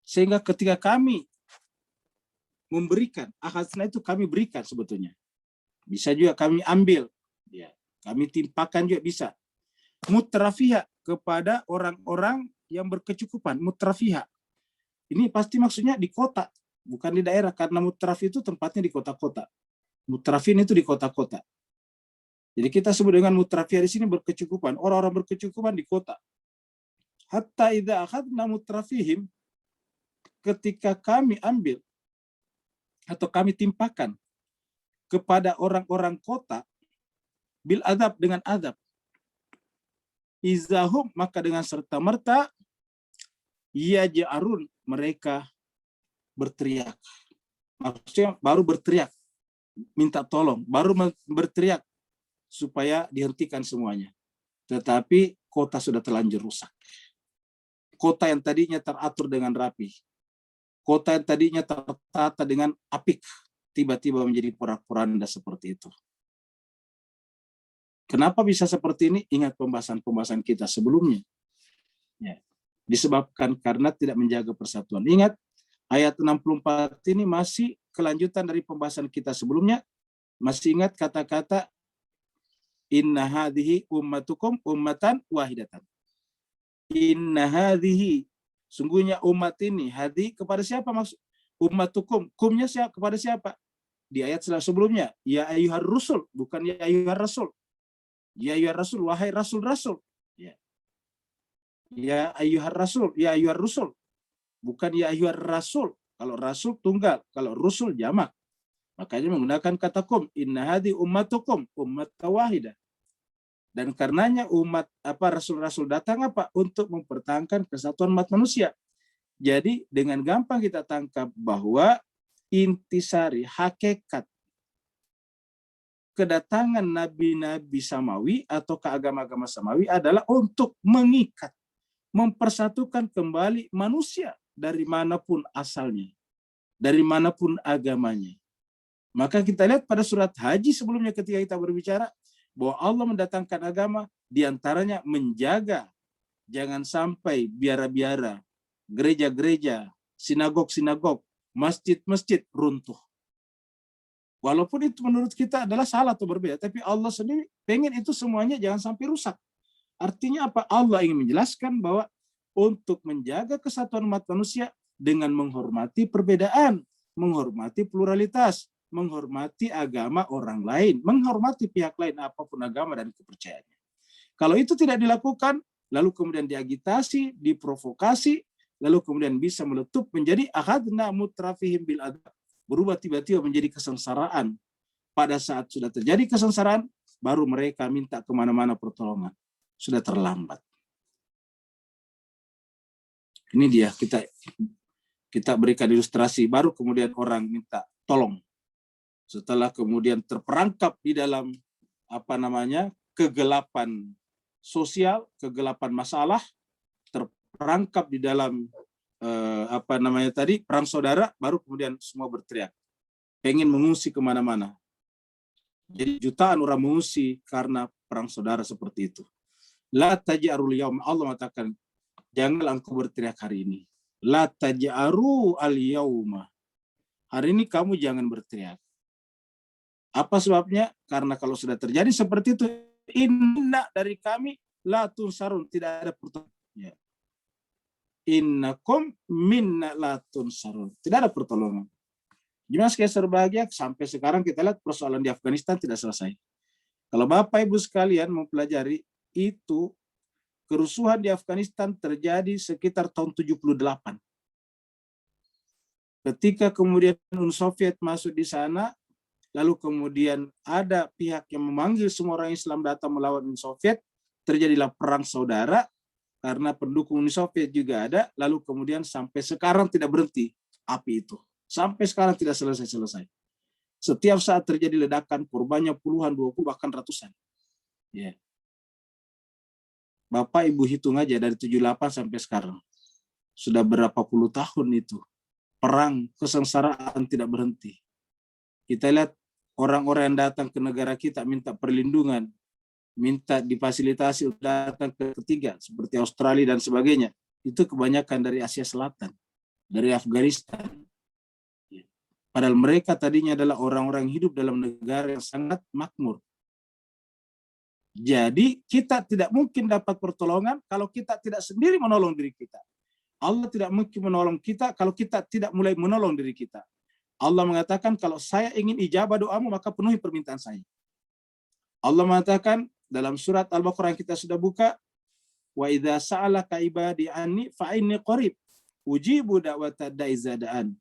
Sehingga ketika kami memberikan, akhadna itu kami berikan sebetulnya. Bisa juga kami ambil, ya, kami timpakan juga bisa. Mutrafiha, kepada orang-orang yang berkecukupan. Mutrafiha. Ini pasti maksudnya di kota, bukan di daerah, karena mutrafi itu tempatnya di kota-kota. Mutrafin itu di kota-kota. Jadi kita sebut dengan mutrafiha di sini berkecukupan, orang-orang berkecukupan di kota. Hatta idza akhadna mutrafihim, ketika kami ambil atau kami timpakan kepada orang-orang kota bil adab, dengan adab. Izahum, maka dengan serta-merta yaj'arun, mereka berteriak. Maksudnya baru berteriak, minta tolong, baru berteriak supaya dihentikan semuanya. Tetapi kota sudah terlanjur rusak. Kota yang tadinya teratur dengan rapi, kota yang tadinya tertata dengan apik, tiba-tiba menjadi porak-poranda seperti itu. Kenapa bisa seperti ini? Ingat pembahasan-pembahasan kita sebelumnya. Ya. Disebabkan karena tidak menjaga persatuan. Ingat, ayat 64 ini masih kelanjutan dari pembahasan kita sebelumnya. Masih ingat kata-kata Inna hadhihi ummatukum ummatan wahidatan. Inna hadhihi, sungguhnya umat ini, hadhi kepada siapa maksud? Ummatukum, kumnya siapa, kepada siapa? Di ayat sebelumnya, ya ayyuhar rusul, bukan ya ayyuhar rasul. Ya ayyuhar rasul, wahai rasul-rasul. Ya. Ya ayyuhar rasul, ya ayyuhar rusul. Bukan ya ayyuhar rasul. Kalau rasul tunggal, kalau rusul jamak. Makanya menggunakan kata kum. Inna hadhi ummatukum, ummat wahidah. Dan karenanya umat rasul-rasul datang untuk mempertahankan kesatuan umat manusia. Jadi dengan gampang kita tangkap bahwa intisari hakikat kedatangan nabi-nabi samawi atau ke agama-agama samawi adalah untuk mengikat, mempersatukan kembali manusia dari manapun asalnya, dari manapun agamanya. Maka kita lihat pada surat Haji sebelumnya ketika kita berbicara bahwa Allah mendatangkan agama diantaranya menjaga jangan sampai biara-biara, gereja-gereja, sinagog-sinagog, masjid-masjid runtuh. Walaupun itu menurut kita adalah salah atau berbeda, tapi Allah sendiri pengen itu semuanya jangan sampai rusak. Artinya apa? Allah ingin menjelaskan bahwa untuk menjaga kesatuan umat manusia dengan menghormati perbedaan, menghormati pluralitas, menghormati agama orang lain, menghormati pihak lain apapun agama dan kepercayaannya. Kalau itu tidak dilakukan, lalu kemudian diagitasi, diprovokasi, lalu kemudian bisa meletup menjadi akhadna mutrafihim bil adab, berubah tiba-tiba menjadi kesengsaraan. Pada saat sudah terjadi kesengsaraan, baru mereka minta kemana-mana pertolongan. Sudah terlambat. Ini dia kita berikan ilustrasi, baru kemudian orang minta tolong. Setelah kemudian terperangkap di dalam kegelapan sosial, kegelapan masalah, terperangkap di dalam perang saudara, baru kemudian semua berteriak, pengen mengungsi kemana-mana. Jadi jutaan orang mengungsi karena perang saudara seperti itu. La taj'arul yaum, Allah mengatakan, janganlah engkau berteriak hari ini. La taj'aru al yauma, hari ini kamu jangan berteriak. Apa sebabnya? Karena kalau sudah terjadi seperti itu, inna dari kami la tunsarun, tidak ada pertolongan. Innakum minna la tunsarun, tidak ada pertolongan. Jemaah sekalian berbahagia, sampai sekarang kita lihat persoalan di Afghanistan tidak selesai. Kalau Bapak Ibu sekalian mempelajari itu, kerusuhan di Afghanistan terjadi sekitar tahun 78. Ketika kemudian Uni Soviet masuk di sana, lalu kemudian ada pihak yang memanggil semua orang Islam datang melawan Uni Soviet, terjadilah perang saudara, karena pendukung Uni Soviet juga ada, lalu kemudian sampai sekarang tidak berhenti api itu. Sampai sekarang tidak selesai-selesai. Setiap saat terjadi ledakan, korbannya puluhan, 20, bahkan ratusan. Ya. Bapak Ibu hitung aja dari 78 sampai sekarang. Sudah berapa puluh tahun itu. Perang, kesengsaraan tidak berhenti. Kita lihat orang-orang yang datang ke negara kita minta perlindungan, minta difasilitasi untuk datang ke ketiga, seperti Australia dan sebagainya. Itu kebanyakan dari Asia Selatan, dari Afghanistan. Padahal mereka tadinya adalah orang-orang yang hidup dalam negara yang sangat makmur. Jadi kita tidak mungkin dapat pertolongan kalau kita tidak sendiri menolong diri kita. Allah tidak mungkin menolong kita kalau kita tidak mulai menolong diri kita. Allah mengatakan, kalau saya ingin ijabah doamu, maka penuhi permintaan saya. Allah mengatakan dalam surat Al-Baqarah yang kita sudah buka, wa idza sa'alaka ibadi anni fa inni qarib ujibu da'watad da'i idza da'an.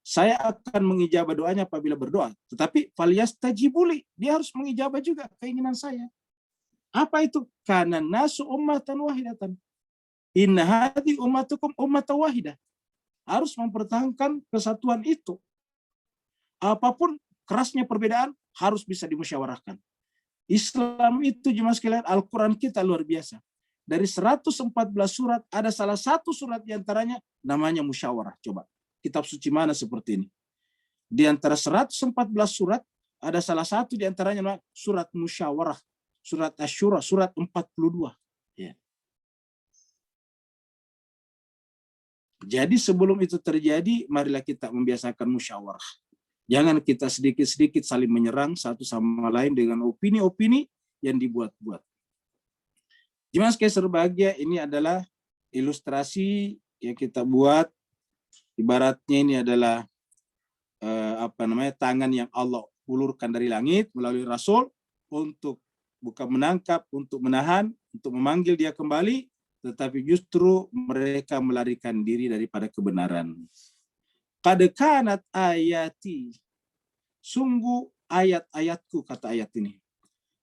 Saya akan mengijabah doanya apabila berdoa. Tetapi falyastajibuli, dia harus mengijabah juga keinginan saya. Apa itu? Kana nasu ummatan wahidatan. Inna hadhi ummatukum ummatan wahidah. Harus mempertahankan kesatuan itu. Apapun kerasnya perbedaan harus bisa dimusyawarahkan. Islam itu jemaah sekalian, Al-Quran kita luar biasa. Dari 114 surat, ada salah satu surat diantaranya namanya musyawarah. Coba, kitab suci mana seperti ini? Di antara 114 surat, ada salah satu diantaranya surat musyawarah. Surat Asy-Syura, surat 42. Ya. Jadi sebelum itu terjadi, marilah kita membiasakan musyawarah. Jangan kita sedikit-sedikit saling menyerang satu sama lain dengan opini-opini yang dibuat-buat. Jemaah sekalian berbahagia, ini adalah ilustrasi yang kita buat. Ibaratnya ini adalah tangan yang Allah ulurkan dari langit melalui Rasul untuk bukan menangkap, untuk menahan, untuk memanggil dia kembali, tetapi justru mereka melarikan diri daripada kebenaran. Qad kanat ayati, sungguh ayat-ayatku, kata ayat ini.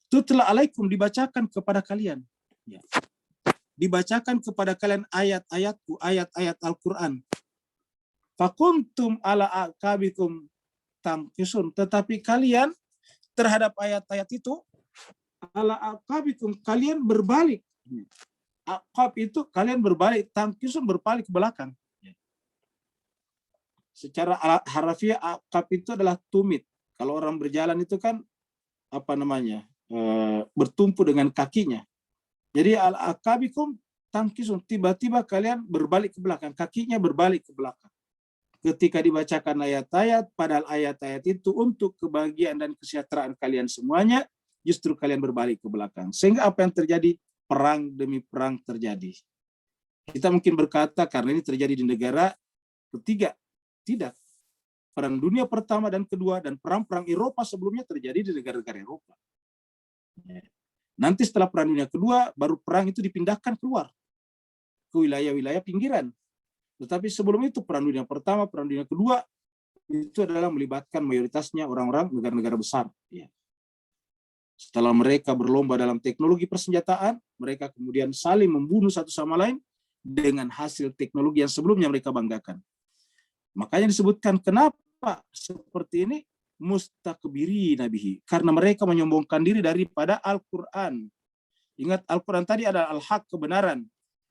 Tutla alaikum, dibacakan kepada kalian. Ya. Dibacakan kepada kalian ayat-ayatku, ayat-ayat Al-Quran. Fakuntum ala aqabikum tamkisun, tetapi kalian terhadap ayat-ayat itu ala aqabikum, kalian berbalik. Aqab itu kalian berbalik, tamkisun berpaling ke belakang. Secara harafiah aqab itu adalah tumit. Kalau orang berjalan itu kan bertumpu dengan kakinya. Jadi al aqabikum tamkisun, tiba-tiba kalian berbalik ke belakang, kakinya berbalik ke belakang. Ketika dibacakan ayat-ayat, padahal ayat-ayat itu untuk kebahagiaan dan kesejahteraan kalian semuanya, justru kalian berbalik ke belakang. Sehingga apa yang terjadi? Perang demi perang terjadi. Kita mungkin berkata karena ini terjadi di negara ketiga. Tidak. Perang dunia pertama dan kedua dan perang-perang Eropa sebelumnya terjadi di negara-negara Eropa. Nanti setelah perang dunia kedua, baru perang itu dipindahkan keluar ke wilayah-wilayah pinggiran. Tetapi sebelum itu perang dunia pertama, perang dunia kedua itu adalah melibatkan mayoritasnya orang-orang negara-negara besar. Ya. Setelah mereka berlomba dalam teknologi persenjataan, mereka kemudian saling membunuh satu sama lain dengan hasil teknologi yang sebelumnya mereka banggakan. Makanya disebutkan kenapa seperti ini, mustakbiri nabihi, karena mereka menyombongkan diri daripada Al-Quran. Ingat, Al-Quran tadi adalah al-haq, kebenaran.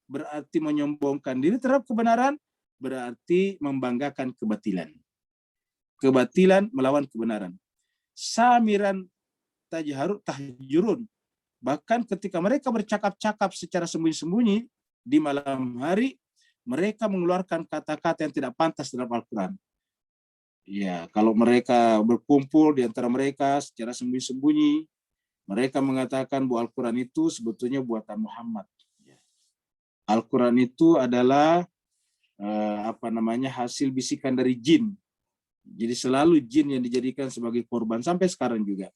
Berarti menyombongkan diri terhadap kebenaran, berarti membanggakan kebatilan. Kebatilan melawan kebenaran. Samiran tahjurun. Bahkan ketika mereka bercakap-cakap secara sembunyi-sembunyi di malam hari, mereka mengeluarkan kata-kata yang tidak pantas dalam Al-Quran. Ya, kalau mereka berkumpul di antara mereka secara sembunyi-sembunyi, mereka mengatakan bahwa Al-Quran itu sebetulnya buatan Muhammad. Al-Quran itu adalah hasil bisikan dari jin. Jadi selalu jin yang dijadikan sebagai korban sampai sekarang juga.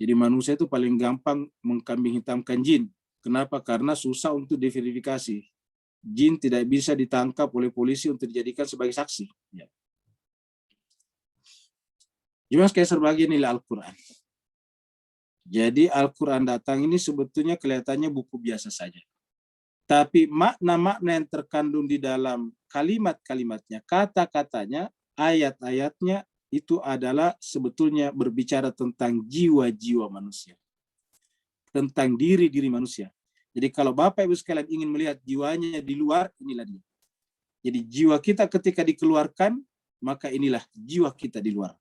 Jadi manusia itu paling gampang mengkambing hitamkan jin. Kenapa? Karena susah untuk diverifikasi. Jin tidak bisa ditangkap oleh polisi untuk dijadikan sebagai saksi. Ya. Cuma kayak sebagian nilai Al-Quran. Jadi Al-Quran datang ini sebetulnya kelihatannya buku biasa saja. Tapi makna-makna yang terkandung di dalam kalimat-kalimatnya, kata-katanya, ayat-ayatnya, itu adalah sebetulnya berbicara tentang jiwa-jiwa manusia. Tentang diri-diri manusia. Jadi kalau Bapak Ibu sekalian ingin melihat jiwanya di luar, inilah dia. Jadi jiwa kita ketika dikeluarkan, maka inilah jiwa kita di luar.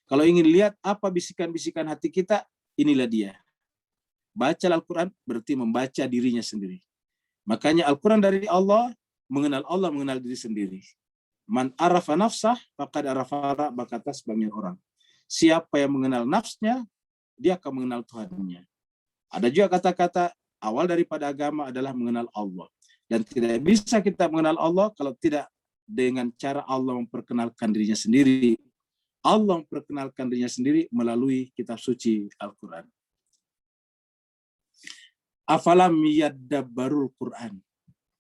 Kalau ingin lihat apa bisikan-bisikan hati kita, inilah dia. Baca Al-Quran berarti membaca dirinya sendiri. Makanya Al-Quran dari Allah, mengenal diri sendiri. Man arafa nafsah, faqad arafa rabbah, kata sebagian orang. Siapa yang mengenal nafsnya, dia akan mengenal Tuhannya. Ada juga kata-kata awal daripada agama adalah mengenal Allah. Dan tidak bisa kita mengenal Allah kalau tidak dengan cara Allah memperkenalkan dirinya sendiri. Allah memperkenalkan dirinya sendiri melalui kitab suci Al-Quran. Afalam yadabbarul Quran.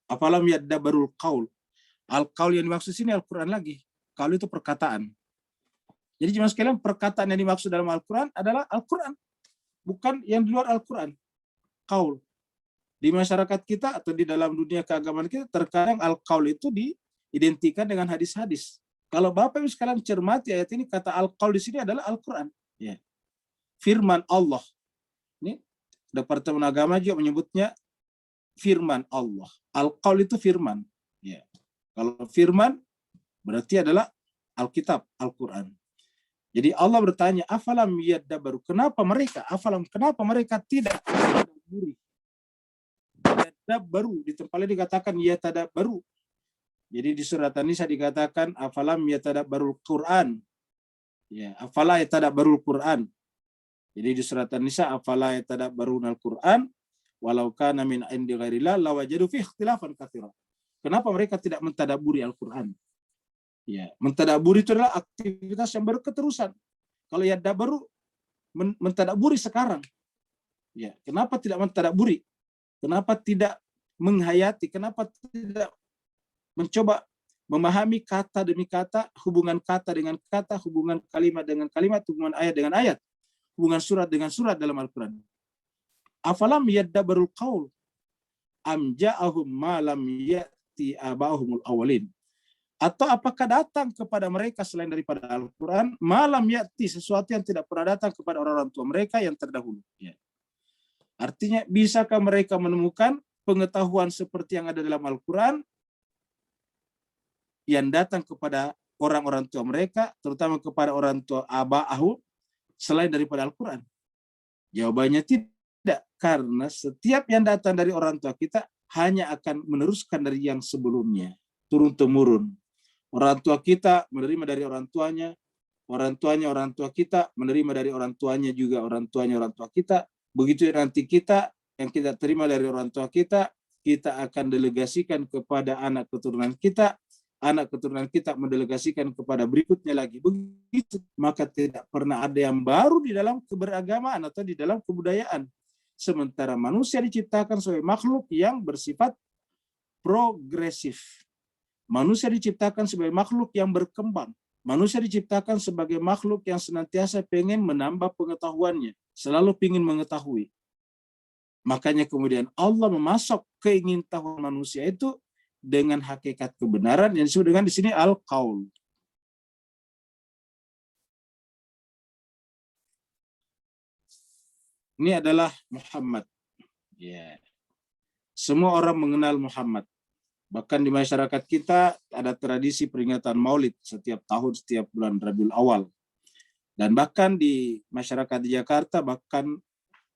Afalam yadabbarul qaul. Al-qaul yang dimaksud sini Al-Quran lagi. Qaul itu perkataan. Jadi jemaah sekalian, perkataan yang dimaksud dalam Al-Quran adalah Al-Quran. Bukan yang di luar Al-Quran. Qaul. Di masyarakat kita atau di dalam dunia keagamaan kita, terkadang Al-Qaul itu diidentikan dengan hadis-hadis. Kalau Bapak Ibu sekalian cermati ayat ini, kata Al-Qaul di sini adalah Al-Quran. Ya. Firman Allah. Ini Departemen Agama juga menyebutnya firman Allah. Al-Qaul itu firman. Ya. Kalau firman berarti adalah Alkitab, Al-Quran. Jadi Allah bertanya, afalam yadabbaru, kenapa mereka tidak tadabburi? Yadabbaru, di tempat lain dikatakan yatadabbaru. Jadi di surat An-Nisa dikatakan afalam yatadabbarul Quran. Ya, afala yatadabbarul Quran. Jadi di surat An-Nisa, afala yatadabbaruna al-Qur'an walau kana min indi ghairillah lawajadu fi ikhtilafan katsira. Kenapa mereka tidak mentadaburi Al-Qur'an? Ya, mentadaburi itu adalah aktivitas yang berketerusan. Kalau yadabbaru mentadaburi sekarang. Ya, kenapa tidak mentadaburi? Kenapa tidak menghayati? Kenapa tidak mencoba memahami kata demi kata, hubungan kata dengan kata, hubungan kalimat dengan kalimat, hubungan ayat dengan ayat, hubungan surat dengan surat dalam Al-Quran. Afalam yadabbarul qaul am ja'ahum ma lam ya'ti abahumul awalin. Atau apakah datang kepada mereka selain daripada Al-Quran malam ya'ti, sesuatu yang tidak pernah datang kepada orang-orang tua mereka yang terdahulu. Ya. Artinya, bisakah mereka menemukan pengetahuan seperti yang ada dalam Al-Quran yang datang kepada orang-orang tua mereka, terutama kepada orang tua aba'ahu, selain daripada Al-Quran? Jawabannya tidak, karena setiap yang datang dari orang tua kita hanya akan meneruskan dari yang sebelumnya, turun-temurun. Orang tua kita menerima dari orang tuanya orang tua kita menerima dari orang tuanya juga orang tuanya orang tua kita. Begitu nanti kita yang kita terima dari orang tua kita akan delegasikan kepada anak keturunan kita mendelegasikan kepada berikutnya lagi. Begitu, maka tidak pernah ada yang baru di dalam keberagamaan atau di dalam kebudayaan. Sementara manusia diciptakan sebagai makhluk yang bersifat progresif. Manusia diciptakan sebagai makhluk yang berkembang. Manusia diciptakan sebagai makhluk yang senantiasa pengen menambah pengetahuannya, selalu ingin mengetahui. Makanya kemudian Allah memasok keingintahuan manusia itu dengan hakikat kebenaran yang disebut dengan di sini al-qaul. Ini adalah Muhammad. Ya. Semua orang mengenal Muhammad. Bahkan di masyarakat kita ada tradisi peringatan Maulid setiap tahun, setiap bulan Rabiul Awal. Dan bahkan di masyarakat di Jakarta, bahkan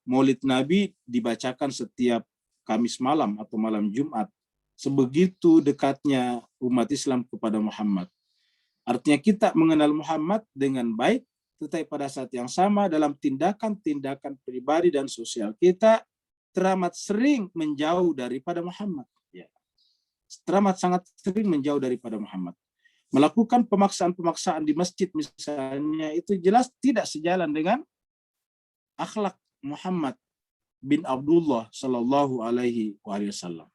Maulid Nabi dibacakan setiap Kamis malam atau malam Jumat. Sebegitu dekatnya umat Islam kepada Muhammad. Artinya kita mengenal Muhammad dengan baik, tetapi pada saat yang sama dalam tindakan-tindakan pribadi dan sosial kita teramat sering menjauh daripada Muhammad. Teramat sangat sering menjauh daripada Muhammad. Melakukan pemaksaan-pemaksaan di masjid misalnya itu jelas tidak sejalan dengan akhlak Muhammad bin Abdullah sallallahu alaihi wasallam.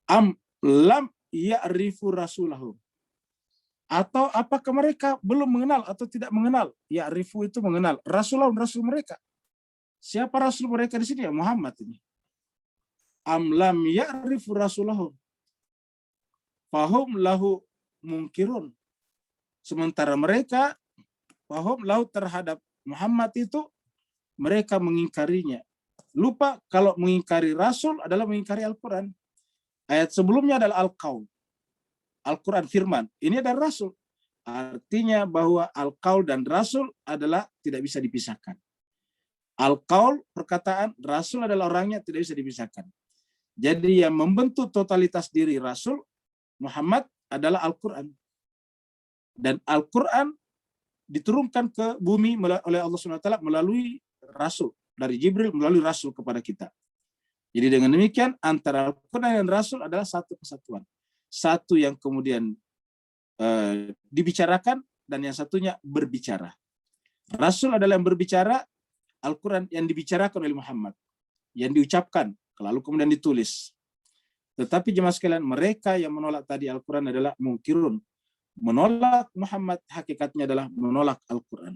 Am lam ya'rifu rasulahu. Atau apakah mereka belum mengenal atau tidak mengenal? Ya'rifu itu mengenal. Rasulullah, rasul mereka. Siapa rasul mereka di sini? Ya Muhammad ini. Am lam ya'rifu rasulahu fahum lahu munkirun. Sementara mereka fahum lahu terhadap Muhammad itu mereka mengingkarinya. Lupa kalau mengingkari Rasul adalah mengingkari Al-Quran. Ayat sebelumnya adalah Al-Qaul. Al-Quran firman. Ini adalah Rasul. Artinya bahwa Al-Qaul dan Rasul adalah tidak bisa dipisahkan. Al-Qaul perkataan, Rasul adalah orangnya, tidak bisa dipisahkan. Jadi yang membentuk totalitas diri Rasul Muhammad adalah Al-Quran. Dan Al-Quran diturunkan ke bumi oleh Allah SWT melalui Rasul. Dari Jibril melalui Rasul kepada kita. Jadi dengan demikian antara Al-Quran dan Rasul adalah satu kesatuan. Satu yang kemudian dibicarakan dan yang satunya berbicara. Rasul adalah yang berbicara, Al-Quran yang dibicarakan oleh Muhammad. Yang diucapkan. Lalu kemudian ditulis. Tetapi jemaah sekalian, mereka yang menolak tadi Al-Quran adalah mungkirun. Menolak Muhammad hakikatnya adalah menolak Al-Quran.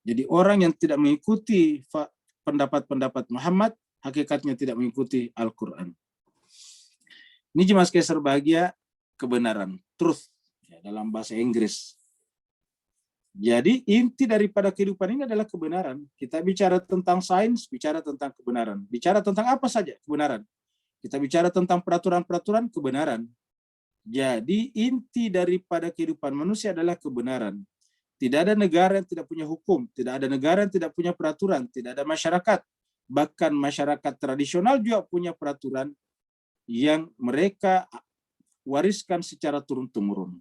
Jadi orang yang tidak mengikuti pendapat-pendapat Muhammad, hakikatnya tidak mengikuti Al-Quran. Ini jemaah sekalian berbahagia, kebenaran, truth, ya, dalam bahasa Inggris. Jadi inti daripada kehidupan ini adalah kebenaran. Kita bicara tentang sains, bicara tentang kebenaran. Bicara tentang apa saja, kebenaran. Kita bicara tentang peraturan-peraturan, kebenaran. Jadi inti daripada kehidupan manusia adalah kebenaran. Tidak ada negara yang tidak punya hukum, tidak ada negara yang tidak punya peraturan, tidak ada masyarakat. Bahkan masyarakat tradisional juga punya peraturan yang mereka wariskan secara turun-temurun.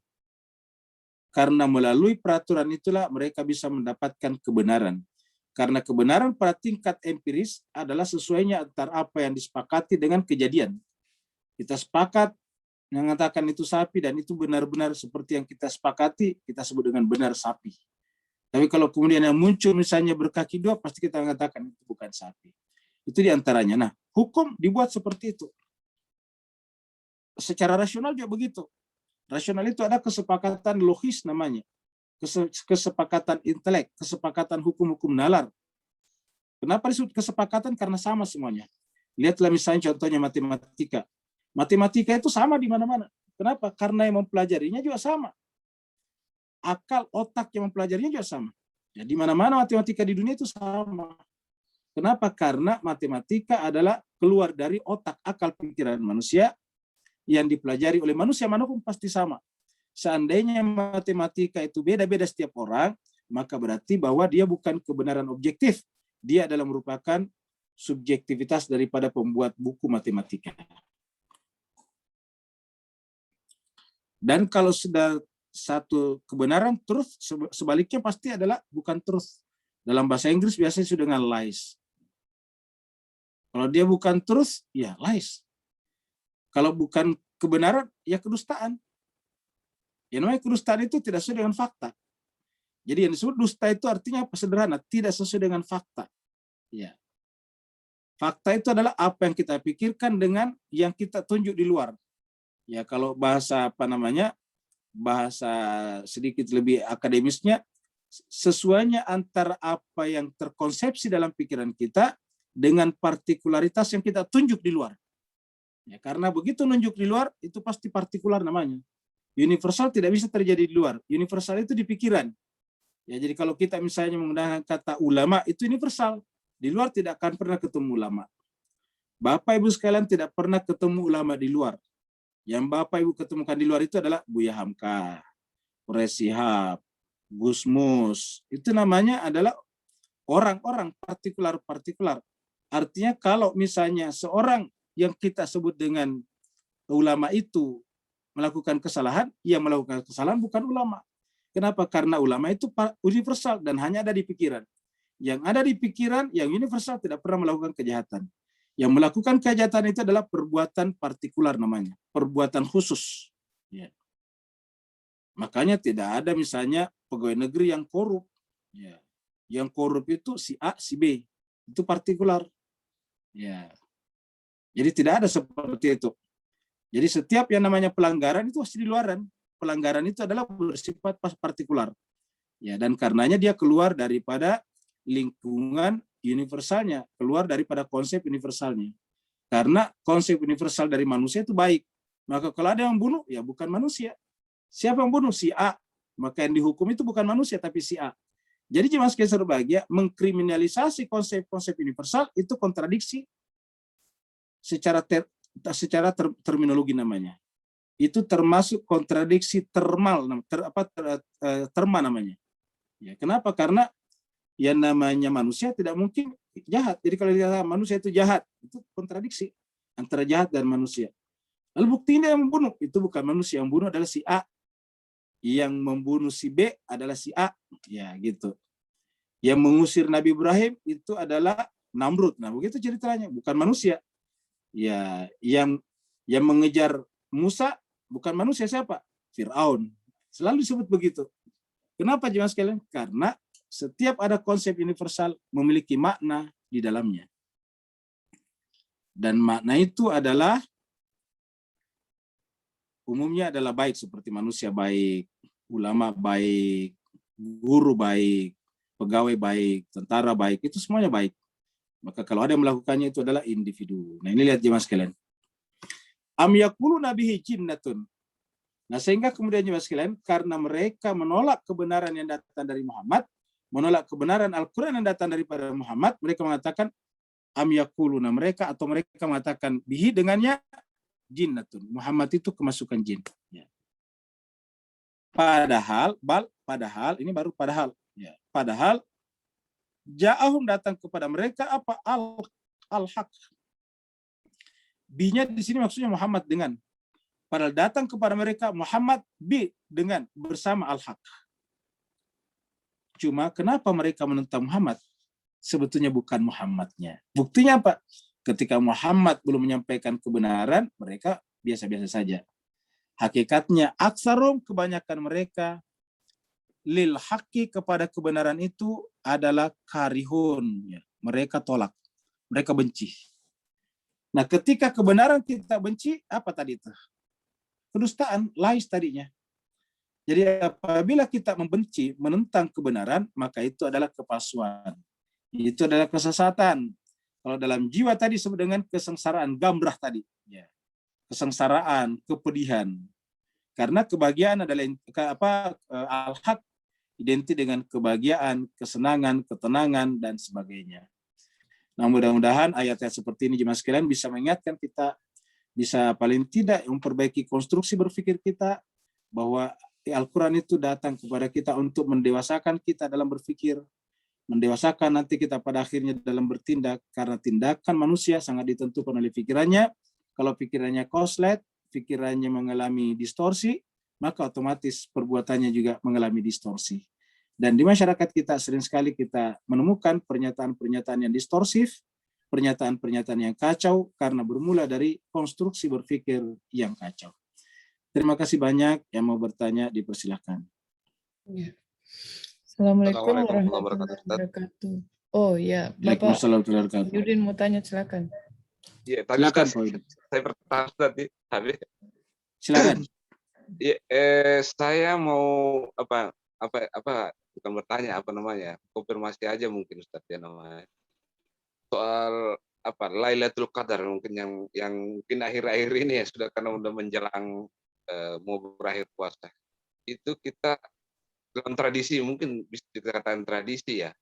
karena melalui peraturan itulah mereka bisa mendapatkan kebenaran. Karena kebenaran pada tingkat empiris adalah sesuainya antara apa yang disepakati dengan kejadian. Kita sepakat mengatakan itu sapi dan itu benar-benar seperti yang kita sepakati, kita sebut dengan benar sapi. Tapi kalau kemudian yang muncul misalnya berkaki dua, pasti kita mengatakan itu bukan sapi. Itu diantaranya. Nah, hukum dibuat seperti itu. Secara rasional juga begitu. Rasional itu ada kesepakatan logis namanya. Kesepakatan intelek, kesepakatan hukum-hukum nalar. Kenapa disebut kesepakatan? Karena sama semuanya. Lihatlah misalnya contohnya matematika. Matematika itu sama di mana-mana. Kenapa? Karena yang mempelajarinya juga sama. Akal, otak yang mempelajarinya juga sama. Ya, di mana-mana matematika di dunia itu sama. Kenapa? Karena matematika adalah keluar dari otak, akal, pikiran manusia yang dipelajari oleh manusia manapun pasti sama. Seandainya matematika itu beda-beda setiap orang, maka berarti bahwa dia bukan kebenaran objektif. Dia adalah merupakan subjektivitas daripada pembuat buku matematika. Dan kalau sudah satu kebenaran, truth, sebaliknya pasti adalah bukan truth. Dalam bahasa Inggris biasanya sudah dengan lies. Kalau dia bukan truth, ya lies. Kalau bukan kebenaran, ya kedustaan. Yang namanya kedustaan itu tidak sesuai dengan fakta. Jadi yang disebut dusta itu artinya apa? Sederhana, tidak sesuai dengan fakta. Ya. Fakta itu adalah apa yang kita pikirkan dengan yang kita tunjuk di luar. Ya, kalau bahasa bahasa sedikit lebih akademisnya, sesuainya antara apa yang terkonsepsi dalam pikiran kita dengan partikularitas yang kita tunjuk di luar. Ya, karena begitu nunjuk di luar, itu pasti partikular namanya. Universal tidak bisa terjadi di luar. Universal itu di pikiran. Ya, jadi kalau kita misalnya menggunakan kata ulama, itu universal. Di luar tidak akan pernah ketemu ulama. Bapak Ibu sekalian tidak pernah ketemu ulama di luar. Yang Bapak Ibu ketemukan di luar itu adalah Buya Hamka, Resihab, Gusmus. Itu namanya adalah orang-orang partikular-partikular. Artinya kalau misalnya seorang yang kita sebut dengan ulama itu melakukan kesalahan, yang melakukan kesalahan bukan ulama. Kenapa? Karena ulama itu universal dan hanya ada di pikiran. Yang ada di pikiran, yang universal tidak pernah melakukan kejahatan. Yang melakukan kejahatan itu adalah perbuatan partikular namanya, perbuatan khusus. Ya. Makanya tidak ada misalnya pegawai negeri yang korup. Ya. Yang korup itu si A, si B. Itu partikular. Ya. Jadi tidak ada seperti itu. Jadi setiap yang namanya pelanggaran itu pasti di luaran. Pelanggaran itu adalah bersifat partikular. Ya, dan karenanya dia keluar daripada lingkungan universalnya, keluar daripada konsep universalnya. Karena konsep universal dari manusia itu baik. Maka kalau ada yang bunuh, ya bukan manusia. Siapa yang bunuh? Si A. Maka yang dihukum itu bukan manusia, tapi si A. Jadi jemaah sekalian berbahagia, mengkriminalisasi konsep-konsep universal itu kontradiksi secara terminologi namanya. Itu termasuk kontradiksi terma namanya. Ya, kenapa? Karena yang namanya manusia tidak mungkin jahat. Jadi kalau dikatakan manusia itu jahat, itu kontradiksi antara jahat dan manusia. Lalu buktinya yang membunuh itu bukan manusia, yang membunuh adalah si A. Yang membunuh si B adalah si A. Ya, gitu. Yang mengusir Nabi Ibrahim itu adalah Namrud. Nah, begitu ceritanya, bukan manusia. Ya, yang mengejar Musa bukan manusia, siapa? Fir'aun. Selalu disebut begitu. Kenapa jemaah sekalian? Karena setiap ada konsep universal memiliki makna di dalamnya. Dan makna itu adalah umumnya adalah baik, seperti manusia baik, ulama baik, guru baik, pegawai baik, tentara baik, itu semuanya baik. Maka kalau ada yang melakukannya itu adalah individu. Nah, ini lihat jemaah sekalian. Am yaquluna bihi jinnatun. Nah, sehingga kemudian jemaah sekalian, karena mereka menolak kebenaran yang datang dari Muhammad, menolak kebenaran Al-Quran yang datang daripada Muhammad, mereka mengatakan am yaquluna, mereka mengatakan bihi dengannya jinnatun. Muhammad itu kemasukan jin. Ya. Padahal ini baru padahal. Ya. Padahal ja'ahum datang kepada mereka apa? Al-haq. Binya di sini maksudnya Muhammad dengan. Padahal datang kepada mereka Muhammad dengan bersama al-haq. Cuma kenapa mereka menentang Muhammad? Sebetulnya bukan Muhammadnya. Buktinya apa? Ketika Muhammad belum menyampaikan kebenaran, mereka biasa-biasa saja. Hakikatnya aksarum, kebanyakan mereka, lil haqqi, kepada kebenaran itu adalah karihun. Mereka tolak, mereka benci. Nah, ketika kebenaran kita benci, apa tadi itu? Kedustaan, lais tadinya. Jadi apabila kita membenci, menentang kebenaran, maka itu adalah kepalsuan. Itu adalah kesesatan. Kalau dalam jiwa tadi disebut dengan kesengsaraan, gambrah tadi. Ya. Kesengsaraan, kepedihan. Karena kebahagiaan adalah al-haq, identik dengan kebahagiaan, kesenangan, ketenangan, dan sebagainya. Nah, mudah-mudahan ayat-ayat seperti ini jemaah sekalian bisa mengingatkan kita, bisa paling tidak memperbaiki konstruksi berpikir kita, bahwa Al-Quran itu datang kepada kita untuk mendewasakan kita dalam berpikir, mendewasakan nanti kita pada akhirnya dalam bertindak, karena tindakan manusia sangat ditentukan oleh pikirannya. Kalau pikirannya koslet, pikirannya mengalami distorsi, maka otomatis perbuatannya juga mengalami distorsi. Dan di masyarakat kita sering sekali kita menemukan pernyataan-pernyataan yang distorsif, pernyataan-pernyataan yang kacau, karena bermula dari konstruksi berpikir yang kacau. Terima kasih banyak. Yang mau bertanya dipersilahkan. Ya. Assalamualaikum Assalamualaikum warahmatullahi warahmatullahi wabarakatuh. Oh ya, Bapak Waalaikumsalam warahmatullahi wabarakatuh. Yudin mau tanya, silakan. Iya, tadi Silakan, Ustaz, Pak Yudin. saya bertanya tadi. Silakan. Ya, saya mau bukan bertanya, konfirmasi aja mungkin Ustaz ya namanya. Soal Lailatul Qadar mungkin yang mungkin akhir-akhir ini ya sudah, karena udah menjelang mau berakhir puasa. Itu kita dalam tradisi, mungkin bisa dikatakan tradisi ya,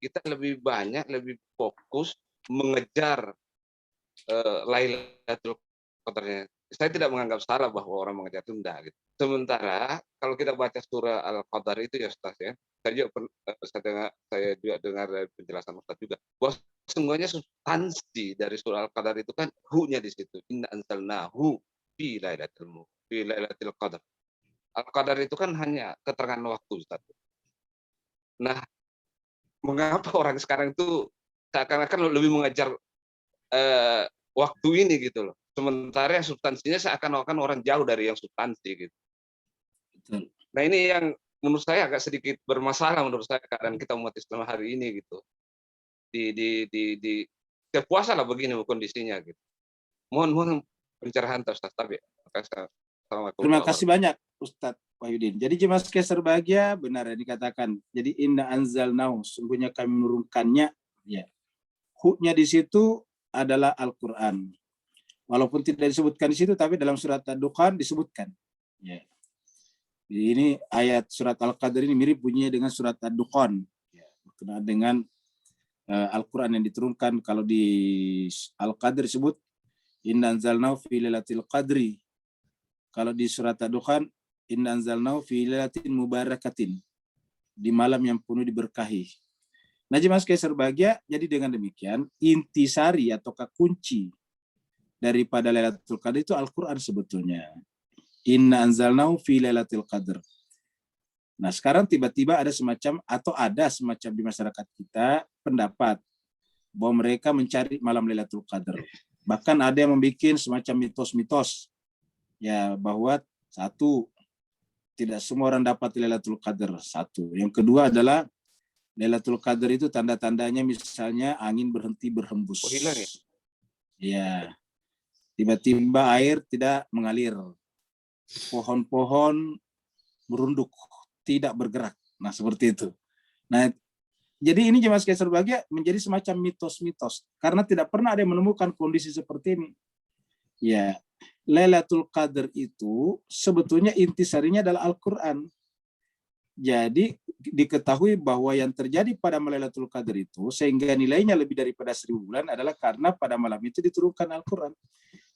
kita lebih fokus mengejar Lailatul Qadarnya. Saya tidak menganggap salah bahwa orang mengejar itu enggak gitu. Sementara kalau kita baca surah Al-Qadar itu ya Ustaz ya, saya juga dengar dari penjelasan Ustaz juga, bahwa sesungguhnya substansi dari surah Al-Qadar itu kan hu-nya di situ. Inna anzalnahu fi lailatul qadar. Al-Qadar itu kan hanya keterangan waktu Ustaz. Nah, mengapa orang sekarang itu seakan-akan lebih mengejar waktu ini gitu loh. Sementara yang substansinya seakan-akan orang jauh dari yang substansi gitu. Betul. Nah, ini yang menurut saya agak sedikit bermasalah menurut saya keadaan kita umat Islam hari ini gitu. Di puasa lah begini kondisinya gitu. Mohon pencerahan Ustaz Tabi. Terima kasih banyak Ustadz Wahyudin. Jadi jemaah sekalian berbahagia, benar yang dikatakan. Jadi inna anzalnahu, sungguhnya kami menurunkannya. Ya. Hu-nya di situ adalah Al-Quran. Walaupun tidak disebutkan di situ, tapi dalam surat Ad-Dukhan disebutkan. Ya. Jadi ini ayat surat Al-Qadr ini mirip bunyinya dengan surat Ad-Dukhan. Ya. Berkenaan dengan Al-Quran yang diturunkan. Kalau di Al-Qadr disebut inna anzalnahu fi lailatul qadri. Kalau di surat Ad-Dukhan inna anzalnahu fi lailatin mubarakatin. Di malam yang penuh diberkahi. Nah, jemaah sekalian berbahagia, jadi dengan demikian intisari ataukah kunci daripada Lailatul Qadar itu Al-Quran sebetulnya. Inna anzalnahu fi lailatul qadr. Nah, sekarang tiba-tiba ada semacam di masyarakat kita pendapat bahwa mereka mencari malam Lailatul Qadar. Bahkan ada yang membuat semacam mitos-mitos ya, bahwa satu, tidak semua orang dapat Lailatul Qadar. Satu. Yang kedua adalah Lailatul Qadar itu tanda-tandanya misalnya angin berhenti berhembus. Oh, hilang ya? Ya. Tiba-tiba air tidak mengalir. Pohon-pohon merunduk, tidak bergerak. Nah, seperti itu. Nah, jadi ini jemaah sekalian berbahagia menjadi semacam mitos-mitos. Karena tidak pernah ada yang menemukan kondisi seperti ini. Ya, Lailatul Qadar itu sebetulnya intisarinya adalah Al-Quran. Jadi diketahui bahwa yang terjadi pada Lailatul Qadar itu sehingga nilainya lebih daripada 1000 bulan adalah karena pada malam itu diturunkan Al-Quran.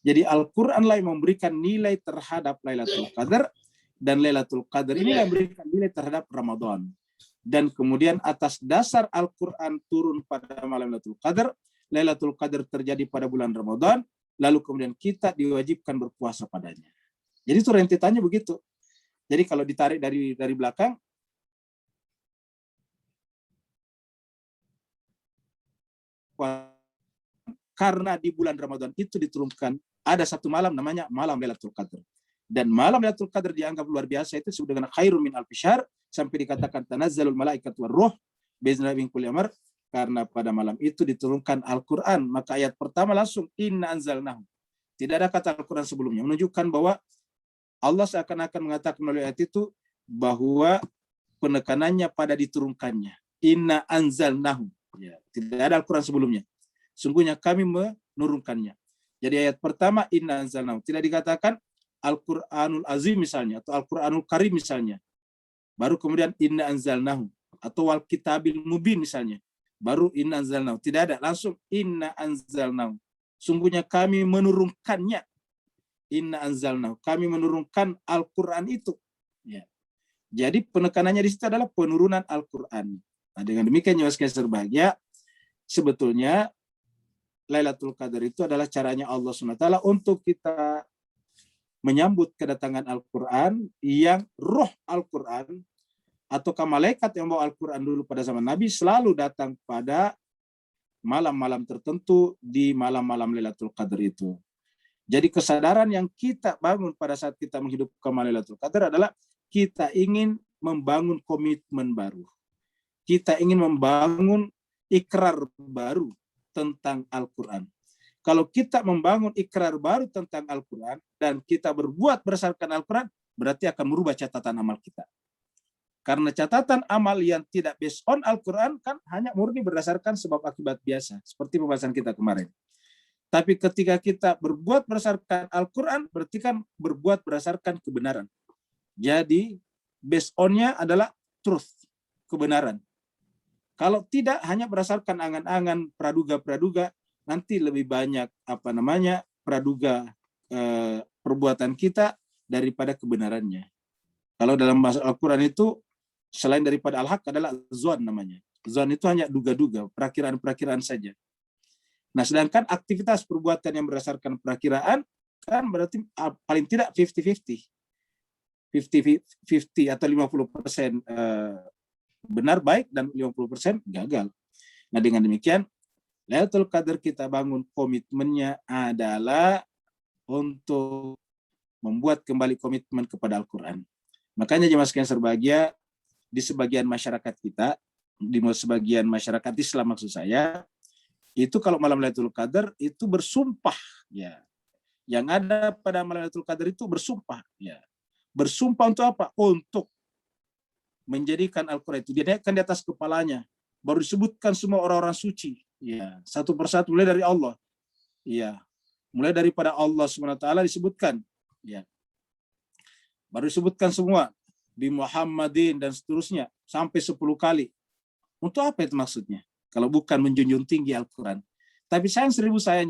Jadi Al-Quran lah yang memberikan nilai terhadap Lailatul Qadar, dan Lailatul Qadar ini yang memberikan nilai terhadap Ramadan. Dan kemudian atas dasar Al-Quran turun pada malam Lailatul Qadar terjadi pada bulan Ramadan, lalu kemudian kita diwajibkan berpuasa padanya. Jadi itu rentetannya begitu. Jadi kalau ditarik dari belakang, karena di bulan Ramadan itu diturunkan ada satu malam namanya malam Lailatul Qadar. Dan malam Lailatul Qadar dianggap luar biasa, itu disebut dengan khairum min alfi syahr, sampai dikatakan tanazzalul malaikat war ruh bi'izni min kulli amr, karena pada malam itu diturunkan Al-Qur'an. Maka ayat pertama langsung inna anzalnahu. Tidak ada kata Al-Qur'an sebelumnya, menunjukkan bahwa Allah seakan-akan mengatakan melalui ayat itu bahwa penekanannya pada diturunkannya. Inna anzalnahu. Ya, tidak ada Al-Qur'an sebelumnya. Sungguhnya kami menurunkannya. Jadi ayat pertama inna anzalnahu. Tidak dikatakan Al-Qur'anul Azim misalnya, atau Al-Qur'anul Karim misalnya. Baru kemudian inna anzalnahu. Atau wal kitabil mubin misalnya. Baru inna anzalnahu. Tidak ada, langsung inna anzalnahu. Sungguhnya kami menurunkannya. Inna anzalnahu. Kami menurunkan Al-Qur'an itu. Ya. Jadi penekanannya di situ adalah penurunan Al-Qur'an. Nah, dengan demikian ya sekalian berbahagia, sebetulnya Lailatul Qadar itu adalah caranya Allah SWT untuk kita menyambut kedatangan Al-Quran, yang roh Al-Quran ataukah malaikat yang bawa Al-Quran dulu pada zaman Nabi selalu datang pada malam-malam tertentu di malam-malam Lailatul Qadar itu. Jadi kesadaran yang kita bangun pada saat kita menghidupkan malam Lailatul Qadar adalah kita ingin membangun komitmen baru. Kita ingin membangun ikrar baru tentang Al-Quran. Kalau kita membangun ikrar baru tentang Al-Quran dan kita berbuat berdasarkan Al-Quran, berarti akan merubah catatan amal kita. Karena catatan amal yang tidak based on Al-Quran kan hanya murni berdasarkan sebab akibat biasa, seperti pembahasan kita kemarin. Tapi ketika kita berbuat berdasarkan Al-Quran, berarti kan berbuat berdasarkan kebenaran. Jadi based on-nya adalah truth, kebenaran. Kalau tidak hanya berdasarkan angan-angan, praduga-praduga, nanti lebih banyak praduga perbuatan kita daripada kebenarannya. Kalau dalam bahasa Al-Quran itu selain daripada al-haq adalah zon namanya. Zon itu hanya duga-duga, perakiraan-perakiraan saja. Nah, sedangkan aktivitas perbuatan yang berdasarkan perakiraan kan berarti paling tidak 50-50. 50-50 atau 50% benar baik dan 50% gagal. Nah, dengan demikian Lailatul Qadar kita bangun komitmennya adalah untuk membuat kembali komitmen kepada Al-Quran. Makanya jemaah sekalian berbahagia, di sebagian masyarakat kita, di sebagian masyarakat Islam maksud saya, itu kalau malam Lailatul Qadar itu bersumpah, ya. Yang ada pada malam Lailatul Qadar itu bersumpah, ya. Bersumpah untuk apa? Untuk menjadikan Al-Quran itu dinaikkan di atas kepalanya, baru disebutkan semua orang-orang suci, ya, satu persatu mulai dari Allah, ya, mulai daripada Allah SWT disebutkan, ya, baru disebutkan semua bi Muhammadin dan seterusnya sampai 10 kali. Untuk apa itu maksudnya? Kalau bukan menjunjung tinggi Al-Quran. Tapi sayang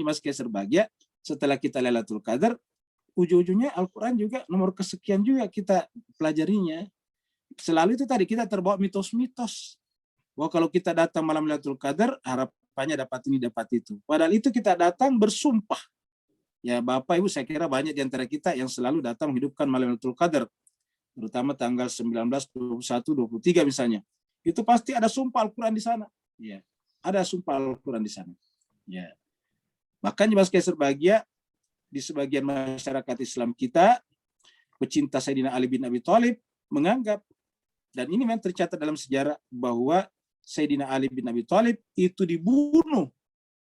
mas Keser bahagia, setelah kita Lailatul Qadar, ujung-ujungnya Al-Quran juga nomor kesekian juga kita pelajarinya. Selalu itu tadi kita terbawa mitos-mitos bahwa kalau kita datang malam Lailatul Qadar harapannya dapat ini dapat itu. Padahal itu kita datang bersumpah. Ya Bapak Ibu, saya kira banyak di antara kita yang selalu datang menghidupkan malam Lailatul Qadar, terutama tanggal 19, 21, 23 misalnya. Itu pasti ada sumpah Al-Quran di sana. Ya, ada sumpah Al-Quran di sana. Ya. Bahkan jemaah sekalian berbahagia, di sebagian masyarakat Islam kita, pecinta Sayyidina Ali bin Abi Thalib menganggap, dan ini memang tercatat dalam sejarah, bahwa Sayyidina Ali bin Abi Thalib itu dibunuh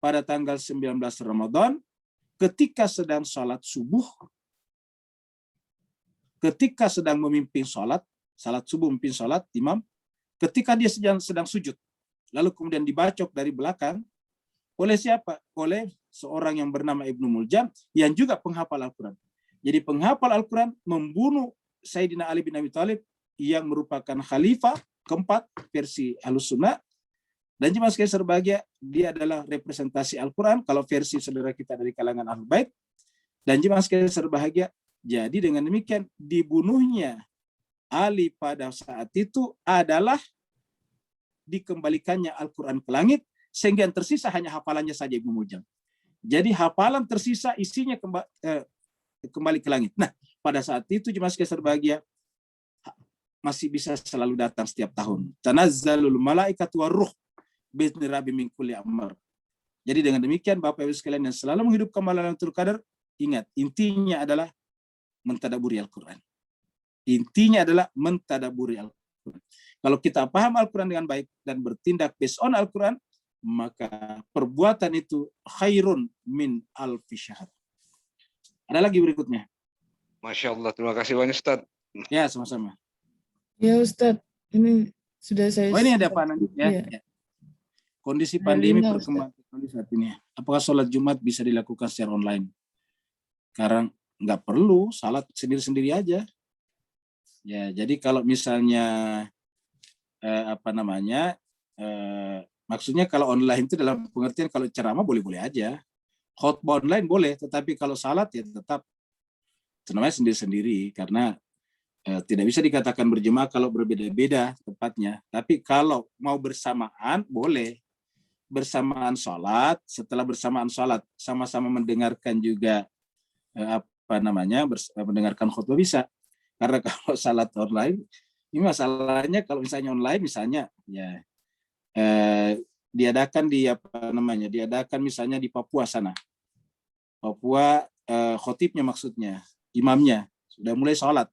pada tanggal 19 Ramadan ketika sedang sholat subuh, ketika sedang memimpin sholat subuh, memimpin sholat imam, ketika dia sedang sujud, lalu kemudian dibacok dari belakang oleh siapa? Oleh seorang yang bernama Ibnu Muljam yang juga penghafal Al-Quran. Jadi penghafal Al-Quran membunuh Sayyidina Ali bin Abi Thalib yang merupakan khalifah keempat versi Ahlussunnah. Dan jemaah sekalian berbahagia, dia adalah representasi Al-Quran kalau versi saudara kita dari kalangan Ahlul Bait. Dan jemaah sekalian berbahagia, jadi dengan demikian dibunuhnya Ali pada saat itu adalah dikembalikannya Al-Quran ke langit, sehingga yang tersisa hanya hafalannya saja Ibnu Muljam. Jadi hafalan tersisa isinya kembali ke langit. Nah, pada saat itu jemaah sekalian berbahagia masih bisa selalu datang setiap tahun. Tanazzalul malaikatu waruh bi'izni rabbihim min kulli amr. Jadi dengan demikian Bapak Ibu sekalian yang selalu menghidupkan malam Lailatul Qadar, ingat intinya adalah mentadaburi Al-Quran. Intinya adalah mentadaburi Al-Quran. Kalau kita paham Al-Quran dengan baik dan bertindak based on Al-Quran, maka perbuatan itu khairun min alfi syahr. Ada lagi berikutnya. Masya Allah, terima kasih banyak Ustaz. Ya, sama-sama. Ya Ustadz, ini sudah saya. Oh, ini ada apa nanti ya? Iya. Ya. Kondisi pandemi Lina, perkembangan teknologi saat ini. Apakah sholat Jumat bisa dilakukan secara online? Sekarang nggak perlu, salat sendiri-sendiri aja. Ya, jadi kalau misalnya maksudnya kalau online itu dalam pengertian kalau ceramah boleh-boleh aja. Khotbah online boleh, tetapi kalau salat ya tetap itu namanya sendiri-sendiri karena tidak bisa dikatakan berjemaah kalau berbeda-beda tempatnya. Tapi kalau mau bersamaan boleh. Bersamaan sholat, setelah bersamaan sholat sama-sama mendengarkan juga mendengarkan khutbah bisa. Karena kalau salat online, ini masalahnya kalau misalnya online misalnya ya diadakan misalnya di Papua sana. Papua khotibnya maksudnya, imamnya sudah mulai sholat.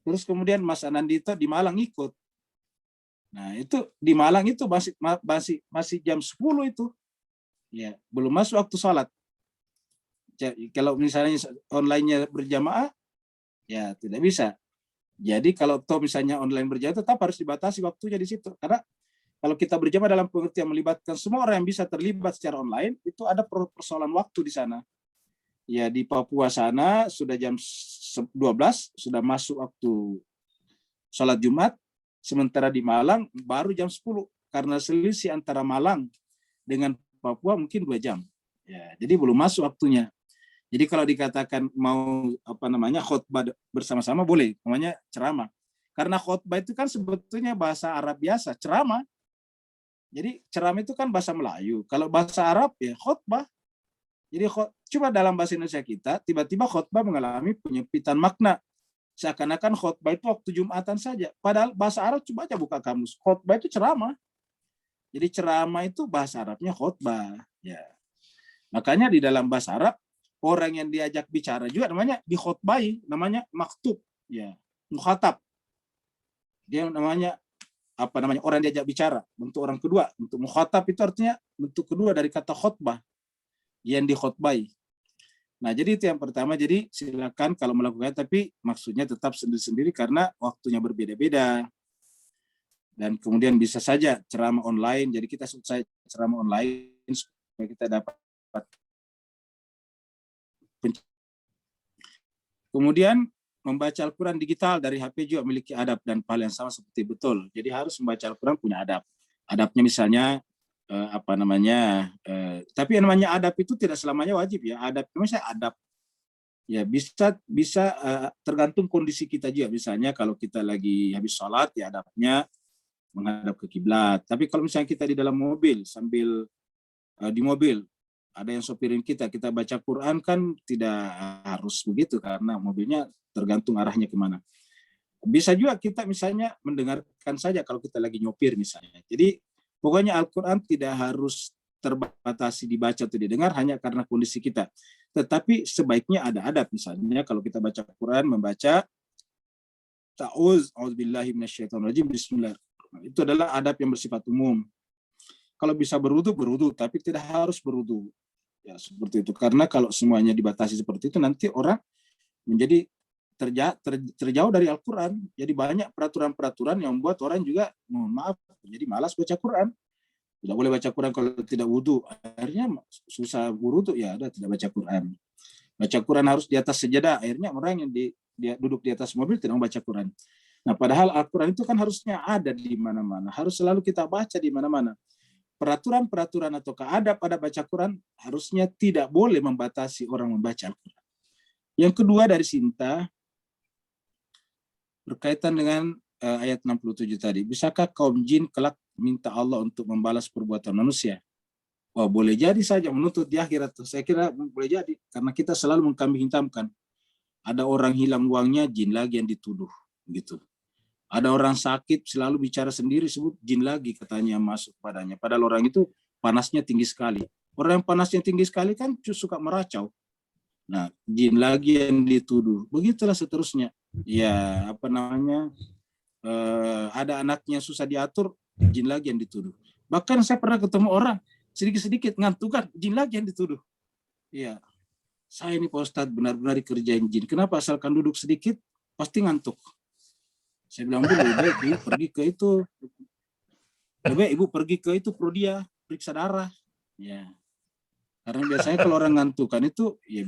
Terus kemudian Mas Anandito di Malang ikut. Nah, itu di Malang itu masih jam 10 itu. Ya, belum masuk waktu sholat. Kalau misalnya online-nya berjamaah, ya tidak bisa. Jadi kalau misalnya online berjamaah tetap harus dibatasi waktunya di situ. Karena kalau kita berjamaah dalam pengertian melibatkan semua orang yang bisa terlibat secara online, itu ada persoalan waktu di sana. Ya, di Papua sana sudah jam 12, sudah masuk waktu sholat Jumat. Sementara di Malang baru jam 10 karena selisih antara Malang dengan Papua mungkin 2 jam. Ya, jadi belum masuk waktunya. Jadi kalau dikatakan mau khotbah bersama-sama boleh, namanya ceramah. Karena khotbah itu kan sebetulnya bahasa Arab biasa, ceramah. Jadi ceramah itu kan bahasa Melayu. Kalau bahasa Arab ya khotbah. Jadi cuma dalam bahasa Indonesia kita tiba-tiba khotbah mengalami penyempitan makna. Seakan-akan khotbah itu waktu Jumatan saja. Padahal bahasa Arab coba aja buka kamus. Khotbah itu ceramah. Jadi ceramah itu bahasa Arabnya khotbah. Ya. Makanya di dalam bahasa Arab, orang yang diajak bicara juga namanya dikhotbahi. Namanya maktub. Ya. Mukhatab. Dia namanya orang diajak bicara. Bentuk orang kedua. Bentuk mukhatab itu artinya bentuk kedua dari kata khotbah. Yang dikhotbahi. Nah, jadi itu yang pertama. Jadi silakan kalau melakukan, tapi maksudnya tetap sendiri-sendiri karena waktunya berbeda-beda. Dan kemudian bisa saja ceramah online. Jadi kita selesai ceramah online supaya kita dapat. Kemudian membaca Al-Quran digital dari HP juga memiliki adab dan pahala yang sama seperti betul. Jadi harus membaca Al-Quran punya adab. Adabnya misalnya tapi yang namanya adab itu tidak selamanya wajib ya. Adab misalnya adab ya bisa tergantung kondisi kita juga. Misalnya kalau kita lagi habis sholat ya adabnya menghadap ke kiblat. Tapi kalau misalnya kita di dalam mobil sambil di mobil ada yang sopirin kita baca Quran kan tidak harus begitu karena mobilnya tergantung arahnya kemana. Bisa juga kita misalnya mendengarkan saja kalau kita lagi nyopir misalnya. Jadi pokoknya Al-Quran tidak harus terbatasi dibaca atau didengar hanya karena kondisi kita. Tetapi sebaiknya ada adab. Misalnya kalau kita baca Al-Quran, membaca A'udzubillahi minasyaitonirrajim, bismillah. Itu adalah adab yang bersifat umum. Kalau bisa berwudu, tapi tidak harus berwudu. Ya, seperti itu. Karena kalau semuanya dibatasi seperti itu, nanti orang menjadi terjauh dari Al-Quran. Jadi banyak peraturan-peraturan yang membuat orang juga, mohon maaf, jadi malas baca Quran. Tidak boleh baca Quran kalau tidak wudu. Akhirnya susah wudu, ya udah tidak baca Quran. Baca Quran harus di atas sejadah. Akhirnya orang yang dia duduk di atas mobil tidak membaca Quran. Nah, padahal Al-Quran itu kan harusnya ada di mana-mana. Harus selalu kita baca di mana-mana. Peraturan-peraturan atau adab-adab baca Quran harusnya tidak boleh membatasi orang membaca Al-Quran. Yang kedua dari Sinta, berkaitan dengan ayat 67 tadi. Bisakah kaum jin kelak minta Allah untuk membalas perbuatan manusia? Wah, boleh jadi saja menuntut di akhirat. Saya kira boleh jadi. Karena kita selalu mengkambing hitamkan. Ada orang hilang uangnya, jin lagi yang dituduh, gitu. Ada orang sakit selalu bicara sendiri, sebut jin lagi katanya masuk padanya. Padahal orang itu panasnya tinggi sekali. Orang yang panasnya tinggi sekali kan suka meracau. Nah, jin lagi yang dituduh. Begitulah seterusnya. Ya, apa namanya? Ada anaknya susah diatur, jin lagi yang dituduh. Bahkan saya pernah ketemu orang sedikit-sedikit ngantukan, jin lagi yang dituduh. Iya, saya ini Pak Ustadz benar-benar dikerjain jin. Kenapa? Asalkan duduk sedikit, pasti ngantuk. Saya bilang, Bu, lebih baik Ibu pergi ke itu. Lebih baik Ibu pergi ke itu, Prodia, periksa darah. Ya. Karena biasanya kalau orang ngantukan itu, ya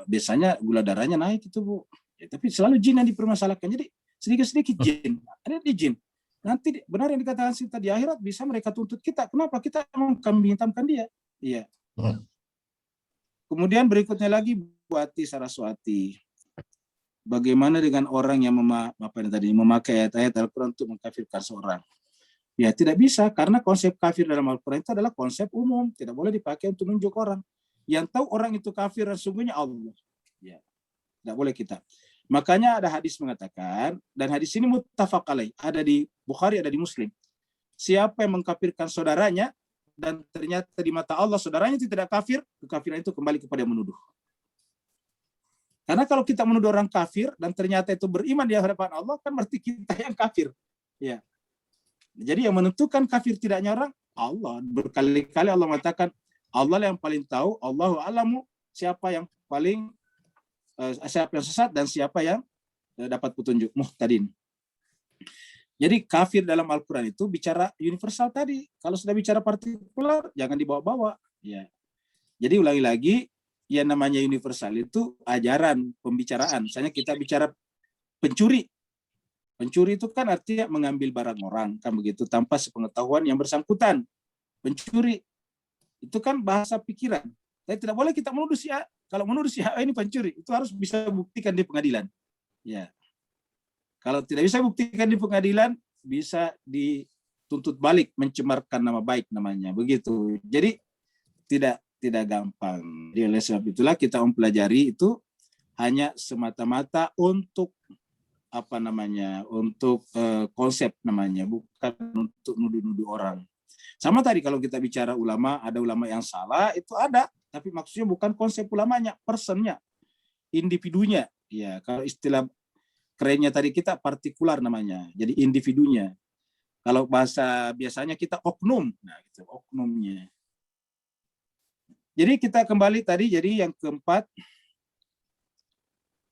biasanya gula darahnya naik itu, Bu. Ya, tapi selalu jin yang dipermasalahkan. Jadi sedikit-sedikit jin. Ada di jin. Nanti benar yang dikatakan kita di akhirat bisa mereka tuntut kita. Kenapa? Kita kambing hitamkan dia. Iya. Kemudian berikutnya lagi Buati Saraswati. Bagaimana dengan orang yang memakai ayat-ayat Al-Quran untuk mengkafirkan seorang? Ya tidak bisa, karena konsep kafir dalam Al-Quran itu adalah konsep umum, tidak boleh dipakai untuk menunjuk orang. Yang tahu orang itu kafir dan sungguhnya Allah. Ya, tidak boleh kita. Makanya ada hadis mengatakan, dan hadis ini muttafaq alaih, ada di Bukhari, ada di Muslim. Siapa yang mengkafirkan saudaranya dan ternyata di mata Allah saudaranya itu tidak kafir, kekafiran itu kembali kepada yang menuduh. Karena kalau kita menuduh orang kafir dan ternyata itu beriman di hadapan Allah, kan berarti kita yang kafir. Ya. Jadi yang menentukan kafir tidaknya orang, Allah. Berkali-kali Allah mengatakan, Allah yang paling tahu, Allahu a'lamu, siapa yang sesat dan siapa yang dapat petunjuk, muhtadin. Jadi kafir dalam Al-Quran itu bicara universal tadi. Kalau sudah bicara partikular, jangan dibawa-bawa. Ya. Jadi ulangi lagi, yang namanya universal itu ajaran, pembicaraan. Misalnya kita bicara pencuri. Pencuri itu kan artinya mengambil barang orang, kan begitu, tanpa sepengetahuan yang bersangkutan. Pencuri itu kan bahasa pikiran. Tapi tidak boleh kita menuduh si A. Kalau menuduh si A ini pencuri, itu harus bisa buktikan di pengadilan. Ya. Kalau tidak bisa buktikan di pengadilan, bisa dituntut balik, mencemarkan nama baik namanya. Begitu. Jadi tidak gampang. Jadi oleh sebab itulah kita mempelajari itu hanya semata-mata untuk untuk konsep namanya, bukan untuk nuduh-nuduh orang. Sama tadi kalau kita bicara ulama, ada ulama yang salah, itu ada, tapi maksudnya bukan konsep ulamanya, personnya, individunya. Ya, kalau istilah kerennya tadi kita partikular namanya, jadi individunya. Kalau bahasa biasanya kita oknum, nah itu oknumnya. Jadi kita kembali tadi, jadi yang keempat,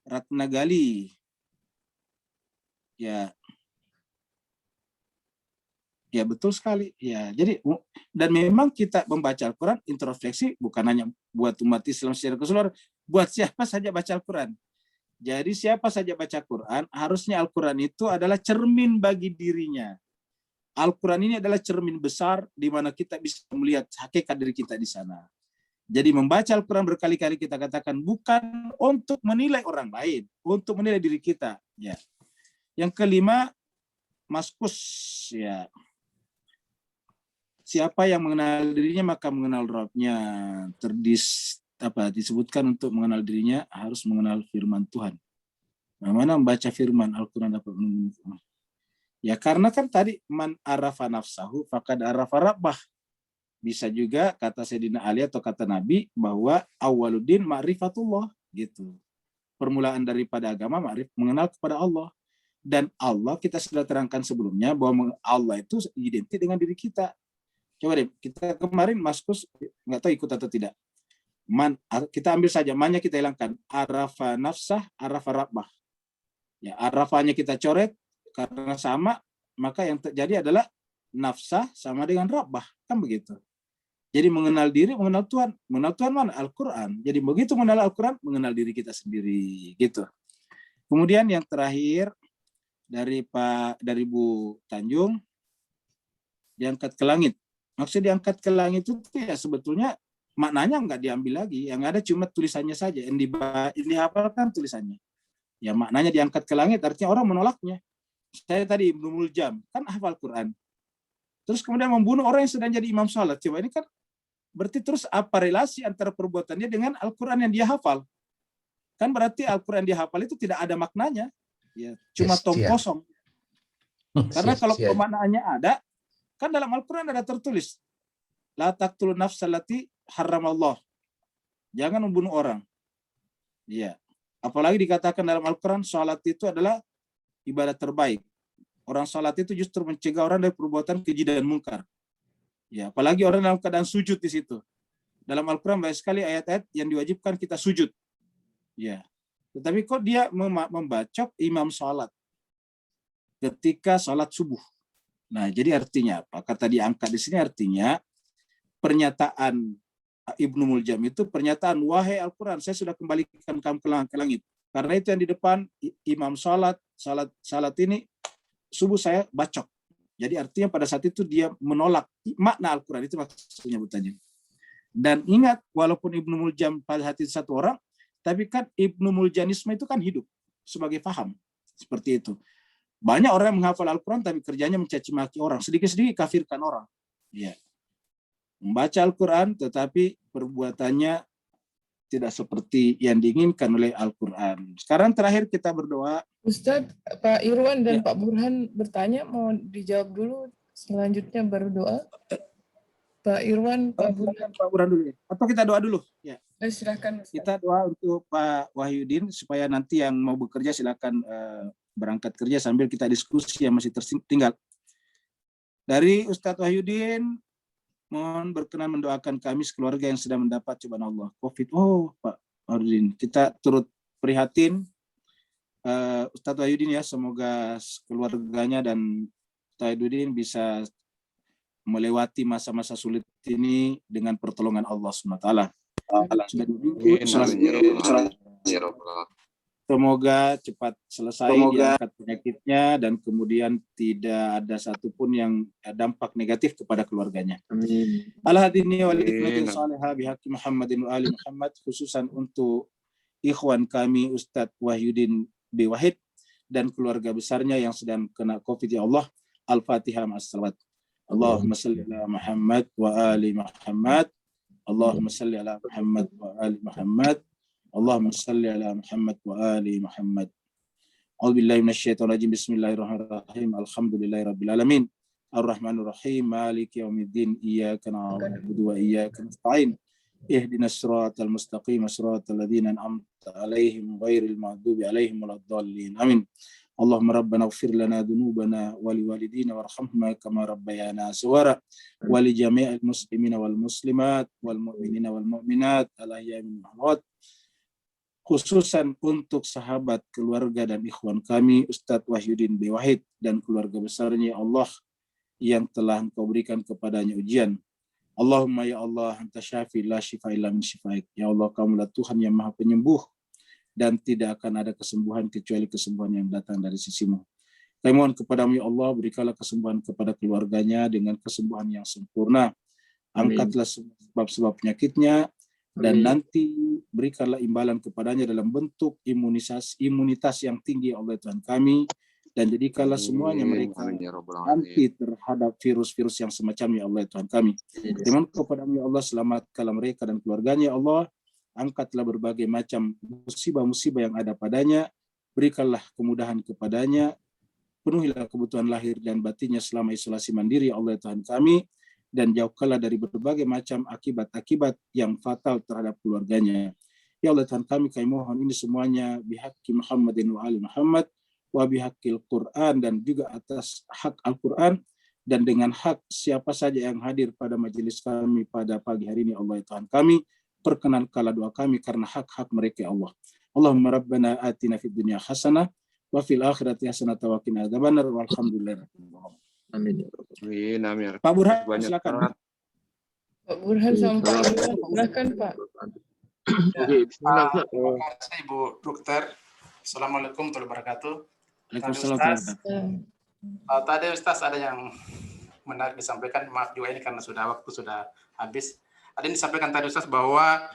Ratna Gali. Ya betul sekali. Ya, jadi dan memang kita membaca Al-Quran introspeksi bukan hanya buat umat Islam secara keseluruhan, buat siapa saja baca Al-Quran. Jadi siapa saja baca Quran, harusnya Al-Quran itu adalah cermin bagi dirinya. Al-Quran ini adalah cermin besar di mana kita bisa melihat hakikat diri kita di sana. Jadi membaca Al-Quran berkali-kali kita katakan bukan untuk menilai orang lain, untuk menilai diri kita. Ya. Yang kelima, maskus. Ya. Siapa yang mengenal dirinya maka mengenal Rabb-nya. Disebutkan untuk mengenal dirinya harus mengenal firman Tuhan. Bagaimana membaca firman Al-Quran dapat menunjukkan? Ya karena kan tadi man arafa nafsahu faqad arafa rabbah. Bisa juga kata Sayyidina Ali atau kata Nabi bahwa awwaluddin ma'rifatullah gitu. Permulaan daripada agama mengenal kepada Allah. Dan Allah kita sudah terangkan sebelumnya bahwa Allah itu identik dengan diri kita. Coba deh, kita kemarin Maskus nggak tahu ikut atau tidak. Kita ambil saja mannya kita hilangkan. Arafa nafsah, arafa rabbah. Ya, arafanya kita coret karena sama, maka yang terjadi adalah nafsah sama dengan rabbah, kan begitu. Jadi mengenal diri, mengenal Tuhan. Mengenal Tuhan mana? Al-Quran. Jadi begitu mengenal Al-Quran, mengenal diri kita sendiri. Gitu. Kemudian yang terakhir, dari Bu Tanjung, diangkat ke langit. Maksud diangkat ke langit itu ya sebetulnya maknanya nggak diambil lagi. Yang ada cuma tulisannya saja. Yang dihafalkan tulisannya. Ya maknanya diangkat ke langit, artinya orang menolaknya. Saya tadi Ibnu Muljam, kan hafal Quran. Terus kemudian membunuh orang yang sedang jadi imam sholat. Coba ini kan berarti terus apa relasi antara perbuatannya dengan Al-Quran yang dia hafal? kan berarti Al-Quran dihafal itu tidak ada maknanya, ya, cuma tong Sia-sia. kosong. Karena kalau Sia-sia. pemaknaannya ada, kan dalam Al-Quran ada tertulis, la taqtulun nafsal lati haramallah, jangan membunuh orang. Ya, apalagi dikatakan dalam Al-Quran salat itu adalah ibadah terbaik. Orang salat itu justru mencegah orang dari perbuatan keji dan mungkar. Ya, apalagi orang dalam keadaan sujud di situ. Dalam Al-Quran banyak sekali ayat-ayat yang diwajibkan kita sujud. Ya, tetapi kok dia membacok imam salat ketika salat subuh. Nah, jadi artinya apa? Kata diangkat di sini artinya pernyataan Ibnu Muljam itu pernyataan, wahai Al-Quran, saya sudah kembalikan kamu ke langit. Karena itu yang di depan imam salat ini subuh saya bacok. Jadi artinya pada saat itu dia menolak makna Al-Quran, itu maksudnya bertanya. Dan ingat, walaupun Ibnu Muljam pada hati satu orang, tapi kan Ibnu Muljanisme itu kan hidup sebagai paham. Seperti itu. Banyak orang yang menghafal Al-Quran tapi kerjanya mencaci maki orang, sedikit-sedikit kafirkan orang. Ya. Membaca Al-Quran tetapi perbuatannya tidak seperti yang diinginkan oleh Al-Quran. Sekarang terakhir kita berdoa. Ustadz, Pak Irwan dan Ya. Pak Burhan bertanya, mau dijawab dulu, selanjutnya baru doa. Pak Irwan, Pak Burhan. Pak Burhan dulu. Atau kita doa dulu. Ya. Silakan. Ustadz. Kita doa untuk Pak Wahyudin supaya nanti yang mau bekerja silakan berangkat kerja sambil kita diskusi yang masih tertinggal. Dari Ustadz Wahyudin, mohon berkenan mendoakan kami sekeluarga yang sedang mendapat cobaan Allah. COVID. Oh, Pak Wahyudin, kita turut prihatin Ustadz Wahyudin ya, semoga keluarganya dan Ustadz Wahyudin bisa melewati masa-masa sulit ini dengan pertolongan Allah SWT. Sudah semoga cepat selesai, diangkat penyakitnya, dan kemudian tidak ada satupun yang dampak negatif kepada keluarganya. Amin. Al-hadini wal hikmatin salihah bihaqi Muhammadin wa ali Muhammad, khususan untuk ikhwan kami Ustadz Wahyudin B. Wahid dan keluarga besarnya yang sedang kena COVID, ya Allah. Al-Fatihah ma'as-salawat. Allahumma salli ala Muhammad wa ali Muhammad. Allahumma salli ala Muhammad wa ali Muhammad. Allahumma salli ala Muhammad wa ali Muhammad. A'udzubillahi minasyaitonir rajim. Bismillahirrahmanirrahim. Alhamdulillahirabbil alamin. Arrahmanirrahim. Maliki yaumiddin. Iyyaka na'budu wa iyyaka nasta'in. Ihdinas siratal mustaqim. Siratal ladzina an'amta 'alaihim ghairil maghdubi 'alaihim waladdallin. Amin. Allahumma rabbana ighfir lana dhunubana wa liwalidina warhamhuma kama rabbayana shighara wa li jami'il muslimina wal muslimat wal mu'minina wal mu'minat al ahya'i minhum wal amwat, khususan untuk sahabat, keluarga dan ikhwan kami Ustadz Wahyudin B. Wahid dan keluarga besarnya, Allah, yang telah Engkau berikan kepadanya ujian. Allahumma ya Allah, anta syafi la syifa illa min syifaik. Ya Allah, Kamulah Tuhan yang Maha Penyembuh dan tidak akan ada kesembuhan kecuali kesembuhan yang datang dari sisimu. Kami mohon kepadamu ya Allah, berikanlah kesembuhan kepada keluarganya dengan kesembuhan yang sempurna. Angkatlah sebab-sebab penyakitnya, dan nanti berikanlah imbalan kepadanya dalam bentuk imunitas yang tinggi, Allah Tuhan kami, dan jadikanlah semuanya mereka anti terhadap virus-virus yang semacamnya, Allah Tuhan kami. Mohon kepadamu ya Allah, selamatkanlah mereka dan keluarganya ya Allah. Angkatlah berbagai macam musibah-musibah yang ada padanya, berikanlah kemudahan kepadanya, penuhilah kebutuhan lahir dan batinnya selama isolasi mandiri, ya Allah Tuhan kami, dan jauhkanlah dari berbagai macam akibat-akibat yang fatal terhadap keluarganya. Ya Allah Tuhan kami mohon ini semuanya bihaqqi Muhammadin wa ali Muhammad wa bihaqqil Quran, dan juga atas hak Al-Quran dan dengan hak siapa saja yang hadir pada majelis kami pada pagi hari ini, Allah Tuhan kami. Perkenankanlah doa kami karena hak-hak mereka, ya Allah. Allahumma rabbana atina fid dunya hasanah wa fil akhirati hasanah wa qina adzabannar, walhamdulillah. Amin. Amin. Pak Burhan, Banyak silakan. Pak Burhan sama Pak Irwan, silakan Pak. Oke, bismillah. Terima kasih Ibu Dokter. Assalamualaikum warahmatullahi wabarakatuh. Waalaikumsalam. Tadi Ustaz ada yang menarik disampaikan, maaf juga ini karena waktu sudah habis. Ada yang disampaikan tadi Ustaz bahwa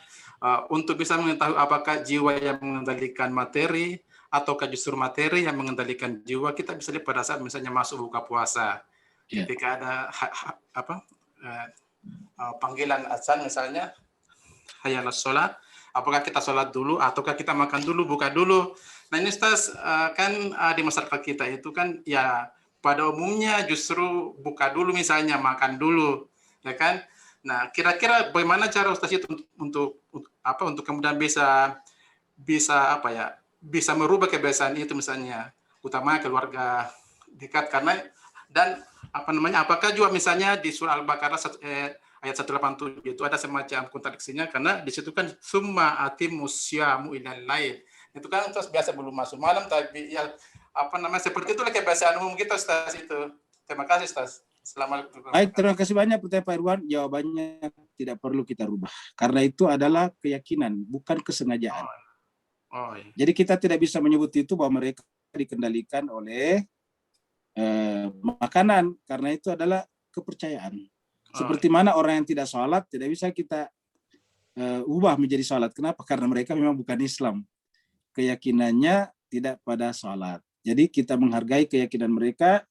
untuk bisa mengetahui apakah jiwa yang mengendalikan materi ataukah justru materi yang mengendalikan jiwa, kita bisa lihat pada saat misalnya masuk buka puasa. Yeah. Ketika ada panggilan azan misalnya hayyalas shalah, apakah kita sholat dulu ataukah kita makan dulu, buka dulu. Nah ini Ustaz, kan di masyarakat kita itu kan ya pada umumnya justru buka dulu misalnya, makan dulu, ya kan. Nah kira-kira bagaimana cara Ustaz itu untuk kemudian bisa apa ya, bisa merubah kebiasaan itu misalnya, utama keluarga dekat, karena dan apakah juga misalnya di surah Al-Baqarah ayat 187 itu ada semacam kontradiksinya, karena di situ kan summa atimus syamu ilal lail, itu kan terus biasa belum masuk malam, tapi ya seperti itulah kebiasaan umum kita Ustaz itu. Terima kasih Ustaz. Assalamualaikum. Baik, terima kasih banyak pertanyaan Pak Irwan. Jawabannya tidak perlu kita rubah, karena itu adalah keyakinan, bukan kesengajaan. Iya. Jadi kita tidak bisa menyebut itu bahwa mereka dikendalikan oleh makanan, karena itu adalah kepercayaan. Seperti mana orang yang tidak sholat tidak bisa kita ubah menjadi sholat. Kenapa? Karena mereka memang bukan Islam. Keyakinannya tidak pada sholat. Jadi kita menghargai keyakinan mereka,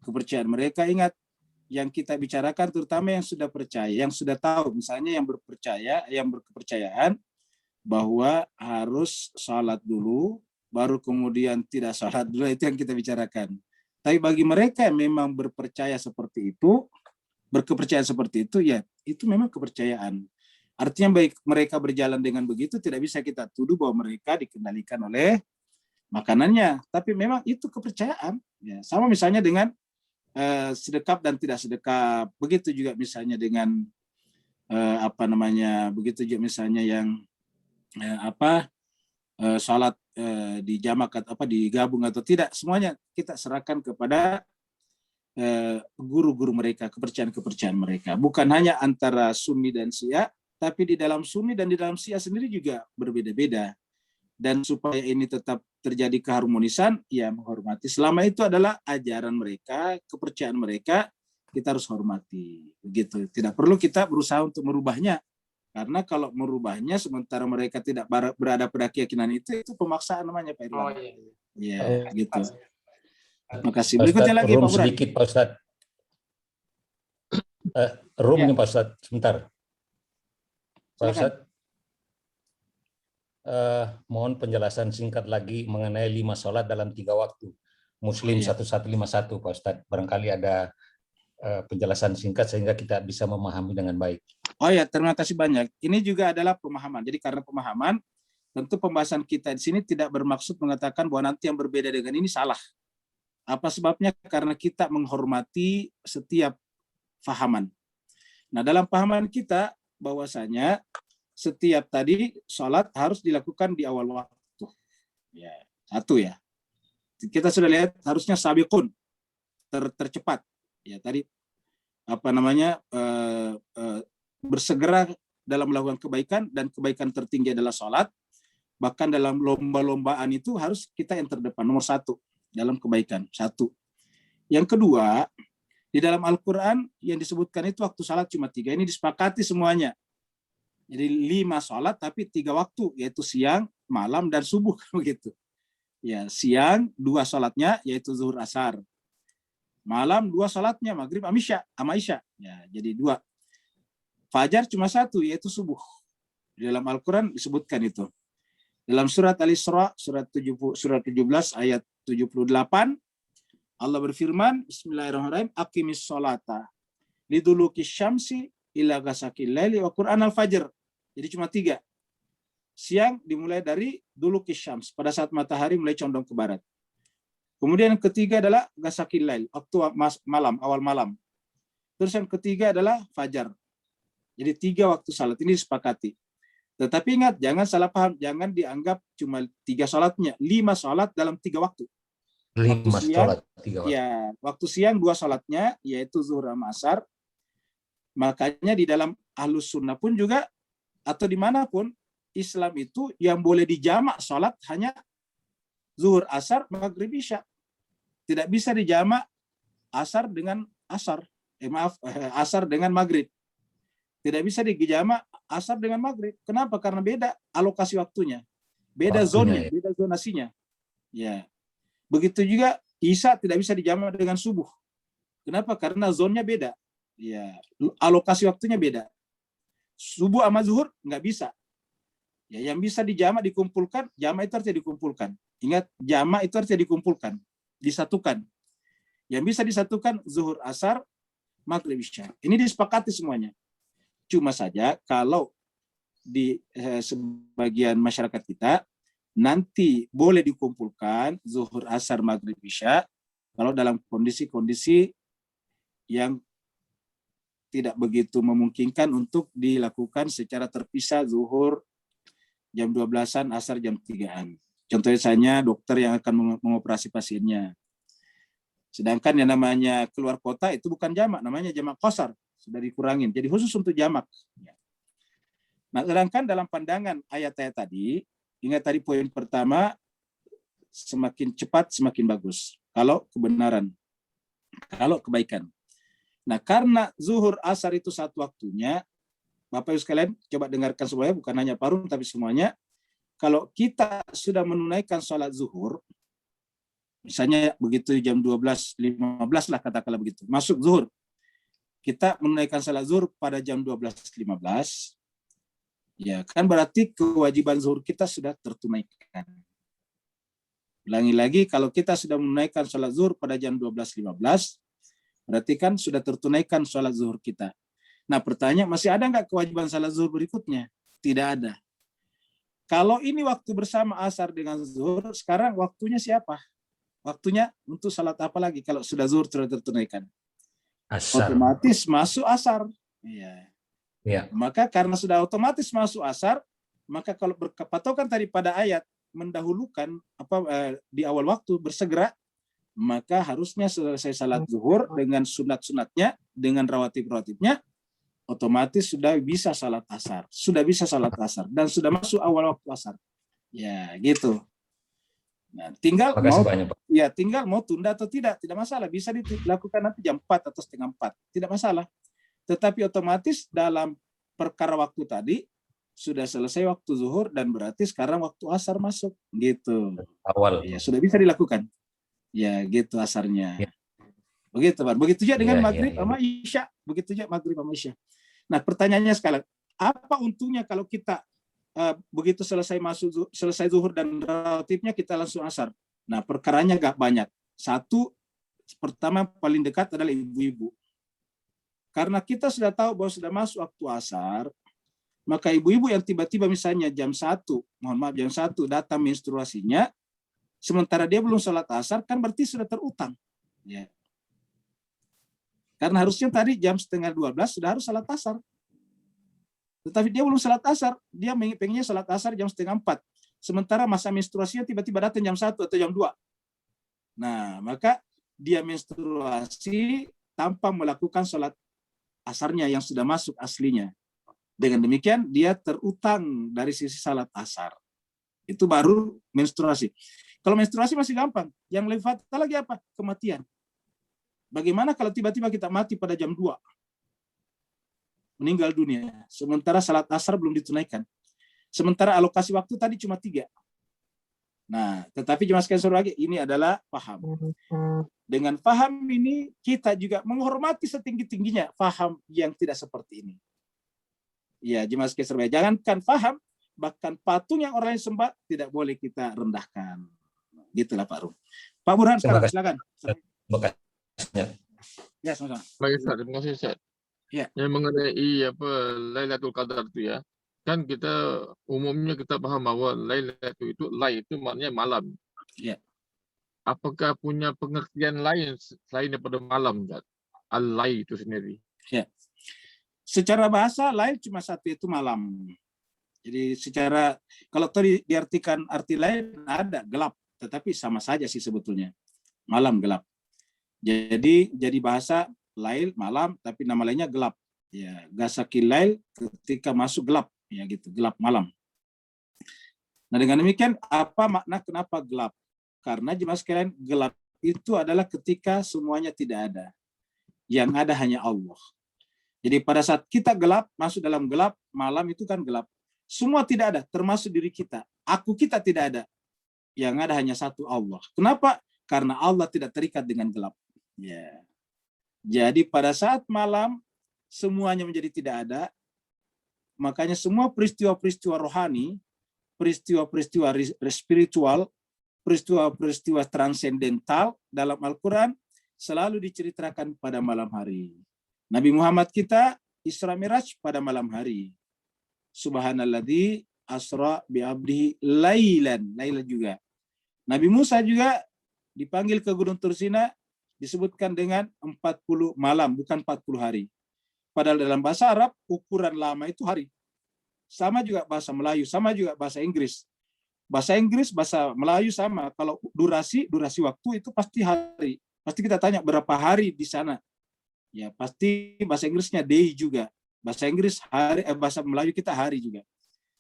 kepercayaan mereka. Ingat, yang kita bicarakan terutama yang sudah percaya, yang sudah tahu, misalnya yang berpercaya, yang berkepercayaan bahwa harus sholat dulu, baru kemudian tidak sholat dulu, itu yang kita bicarakan. Tapi bagi mereka yang memang berpercaya seperti itu, berkepercayaan seperti itu, ya itu memang kepercayaan. Artinya baik mereka berjalan dengan begitu, tidak bisa kita tuduh bahwa mereka dikendalikan oleh makanannya. Tapi memang itu kepercayaan. Ya, sama misalnya dengan sedekap dan tidak sedekap. Begitu juga misalnya dengan begitu juga misalnya yang salat dijamak atau digabung atau tidak, semuanya kita serahkan kepada guru-guru mereka, kepercayaan mereka. Bukan hanya antara Sunni dan Syiah, tapi di dalam Sunni dan di dalam Syiah sendiri juga berbeda-beda. Dan supaya ini tetap terjadi keharmonisan, ya menghormati. Selama itu adalah ajaran mereka, kepercayaan mereka, kita harus hormati. Begitu. Tidak perlu kita berusaha untuk merubahnya. Karena kalau merubahnya sementara mereka tidak berada pada keyakinan itu pemaksaan namanya Pak Irwan. Iya, gitu. Terima kasih. Berikutnya lagi Pak Buran. Sedikit Pak Ustadz. Roomnya Pak Ustadz, sebentar. Pak Ustadz, mohon penjelasan singkat lagi mengenai 5 sholat dalam 3 waktu. Muslim 1151 Pak Ustadz. Barangkali ada penjelasan singkat sehingga kita bisa memahami dengan baik. Oh ya, terima kasih banyak. Ini juga adalah pemahaman. Jadi karena pemahaman, tentu pembahasan kita di sini tidak bermaksud mengatakan bahwa nanti yang berbeda dengan ini salah. Apa sebabnya? Karena kita menghormati setiap fahaman. Nah, dalam pahaman kita bahwasanya setiap tadi sholat harus dilakukan di awal waktu. Ya, satu ya. Kita sudah lihat harusnya sabiqun, tercepat. Ya, tadi bersegera dalam melakukan kebaikan, dan kebaikan tertinggi adalah sholat. Bahkan dalam lomba-lombaan itu harus kita yang terdepan, nomor 1 dalam kebaikan. 1. Yang kedua, di dalam Al-Quran yang disebutkan itu waktu sholat cuma 3. Ini disepakati semuanya. Jadi 5 sholat tapi 3 waktu, yaitu siang, malam, dan subuh. Begitu. Ya, siang 2 sholatnya yaitu zuhur asar. Malam 2 sholatnya maghrib sama isya. Ya, jadi 2. Fajar cuma 1 yaitu subuh. Di dalam Al-Quran disebutkan itu. Dalam surat Al-Isra surat 17 ayat 78 Allah berfirman, Bismillahirrahmanirrahim, aqimis sholata liduluki syamsi ila ghasaqil laili wa Qur'an al-fajr. Jadi cuma 3. Siang dimulai dari duluki syams, pada saat matahari mulai condong ke barat. Kemudian yang ketiga adalah ghasaqil lail, waktu malam, awal malam. Terus yang ketiga adalah fajar. Jadi 3 waktu salat ini disepakati. Tetapi ingat, jangan salah paham, jangan dianggap cuma 3 salatnya, 5 salat dalam 3 waktu. 5 salat 3 waktu. Ya, waktu siang 2 salatnya yaitu zuhur sama asar. Makanya di dalam Ahlus Sunnah pun juga atau dimanapun Islam itu yang boleh dijamak salat hanya zuhur, asar, maghrib, isya. Tidak bisa dijamak asar dengan asar. Asar dengan maghrib. Tidak bisa dijamak asar dengan maghrib. Kenapa? Karena beda alokasi waktunya. Beda zonnya, beda zonasinya. Ya. Begitu juga isya tidak bisa dijamak dengan subuh. Kenapa? Karena zonnya beda. Ya, alokasi waktunya beda. Subuh sama zuhur nggak bisa. Ya, yang bisa dijamak dikumpulkan, jamak itu artinya dikumpulkan. Ingat, jamak itu artinya dikumpulkan, disatukan. Yang bisa disatukan zuhur, asar, maghrib, isya. Ini disepakati semuanya. Cuma saja kalau di sebagian masyarakat kita nanti boleh dikumpulkan zuhur, asar, maghrib, isya kalau dalam kondisi-kondisi yang tidak begitu memungkinkan untuk dilakukan secara terpisah, zuhur jam 12-an, asar jam 3-an. Contohnya misalnya dokter yang akan mengoperasi pasiennya. Sedangkan yang namanya keluar kota itu bukan jamak, namanya jamak qasar, sudah dikurangin. Jadi khusus untuk jamak. Nah, sedangkan dalam pandangan ayat-ayat tadi, ingat tadi poin pertama, semakin cepat semakin bagus. Kalau kebenaran, kalau kebaikan. Nah, karena zuhur, asar itu satu waktunya, Bapak Ibu sekalian, coba dengarkan semuanya, bukan hanya Parun, tapi semuanya. Kalau kita sudah menunaikan sholat zuhur, misalnya begitu jam 12.15 lah katakanlah begitu, masuk zuhur. Kita menunaikan sholat zuhur pada jam 12.15, ya kan berarti kewajiban zuhur kita sudah tertunaikan. Ulangi lagi, kalau kita sudah menunaikan sholat zuhur pada jam 12.15, berarti kan sudah tertunaikan sholat zuhur kita. Nah, pertanyaan, masih ada nggak kewajiban sholat zuhur berikutnya? Tidak ada. Kalau ini waktu bersama asar dengan zuhur, sekarang waktunya siapa? Waktunya untuk sholat apa lagi kalau sudah zuhur sudah tertunaikan? Asar. Otomatis masuk asar. Iya. Ya. Maka karena sudah otomatis masuk asar, maka kalau berkepatokan tadi pada ayat mendahulukan di awal waktu bersegera, maka harusnya selesai salat zuhur dengan sunat-sunatnya, dengan rawatib-rawatibnya, otomatis sudah bisa salat asar. Sudah bisa salat asar. Dan sudah masuk awal waktu asar. Ya, gitu. Nah, tinggal tinggal mau tunda atau tidak masalah. Bisa dilakukan nanti jam 4 atau setengah 4. Tidak masalah. Tetapi otomatis dalam perkara waktu tadi, sudah selesai waktu zuhur dan berarti sekarang waktu asar masuk. Gitu. Awal. Ya, sudah bisa dilakukan. Ya, gitu asarnya. Ya. Begitu, Pak. Begitu juga dengan maghrib ya. sama isya. Begitu juga maghrib sama isya. Nah, pertanyaannya sekarang, apa untungnya kalau kita begitu selesai zuhur dan rawatibnya kita langsung asar? Nah, perkaranya gak banyak. Satu, pertama paling dekat adalah ibu-ibu. Karena kita sudah tahu bahwa sudah masuk waktu asar, maka ibu-ibu yang tiba-tiba misalnya jam 1 datang menstruasinya, sementara dia belum sholat asar, kan berarti sudah terutang. Ya. Karena harusnya tadi jam 11:30 sudah harus sholat asar. Tetapi dia belum sholat asar, dia pengennya sholat asar jam 3:30. Sementara masa menstruasinya tiba-tiba datang jam 1 atau jam 2. Nah, maka dia menstruasi tanpa melakukan sholat asarnya yang sudah masuk aslinya. Dengan demikian, dia terutang dari sisi sholat asar. Itu baru menstruasi. Kalau menstruasi masih gampang. Yang lebih fatal lagi apa? Kematian. Bagaimana kalau tiba-tiba kita mati pada jam 2? Meninggal dunia. Sementara salat asar belum ditunaikan. Sementara alokasi waktu tadi cuma 3. Nah, tetapi jemaah sekalian suruh lagi, ini adalah paham. Dengan paham ini, kita juga menghormati setinggi-tingginya paham yang tidak seperti ini. Ya, jemaah sekalian suruh, jangankan paham, bahkan patung yang orang lain sembah tidak boleh kita rendahkan. Gitulah Pak Rum. Pak Burhan sekarang silakan. Terima kasih. Ya, sama-sama. Baik, Ustaz. Terima kasih, Ustaz. Ya. Yang mengenai Lailatul Qadar itu ya, kan kita umumnya kita paham bahwa Lailatul itu maknanya malam. Ya. Apakah punya pengertian lain selain daripada malam, Ustaz? Al-Lai itu sendiri. Ya. Secara bahasa lain cuma satu, itu malam. Jadi secara kalau tadi diartikan arti lain ada gelap, tetapi sama saja sih sebetulnya. Malam gelap. Jadi bahasa lail malam, tapi nama lainnya gelap. Ya, gasakil lail ketika masuk gelap, ya gitu, gelap malam. Nah, dengan demikian apa makna kenapa gelap? Karena jemaah sekalian, gelap itu adalah ketika semuanya tidak ada. Yang ada hanya Allah. Jadi pada saat kita gelap, masuk dalam gelap, malam itu kan gelap. Semua tidak ada, termasuk diri kita. Aku kita tidak ada. Yang ada hanya satu Allah. Kenapa? Karena Allah tidak terikat dengan gelap. Ya. Jadi pada saat malam semuanya menjadi tidak ada, makanya semua peristiwa-peristiwa rohani peristiwa-peristiwa spiritual, peristiwa-peristiwa transendental dalam Al-Quran selalu diceritakan pada malam hari. Nabi Muhammad kita Isra Miraj pada malam hari. Subhanalladzi asra bi'abdihi lailan juga. Nabi Musa juga dipanggil ke Gunung Tursina disebutkan dengan 40 malam, bukan 40 hari. Padahal dalam bahasa Arab ukuran lama itu hari. Sama juga bahasa Melayu, sama juga bahasa Inggris. Bahasa Inggris, bahasa Melayu sama. Kalau durasi waktu itu pasti hari. Pasti kita tanya berapa hari di sana. Ya, pasti bahasa Inggrisnya day juga. Bahasa Inggris hari, bahasa Melayu kita hari juga.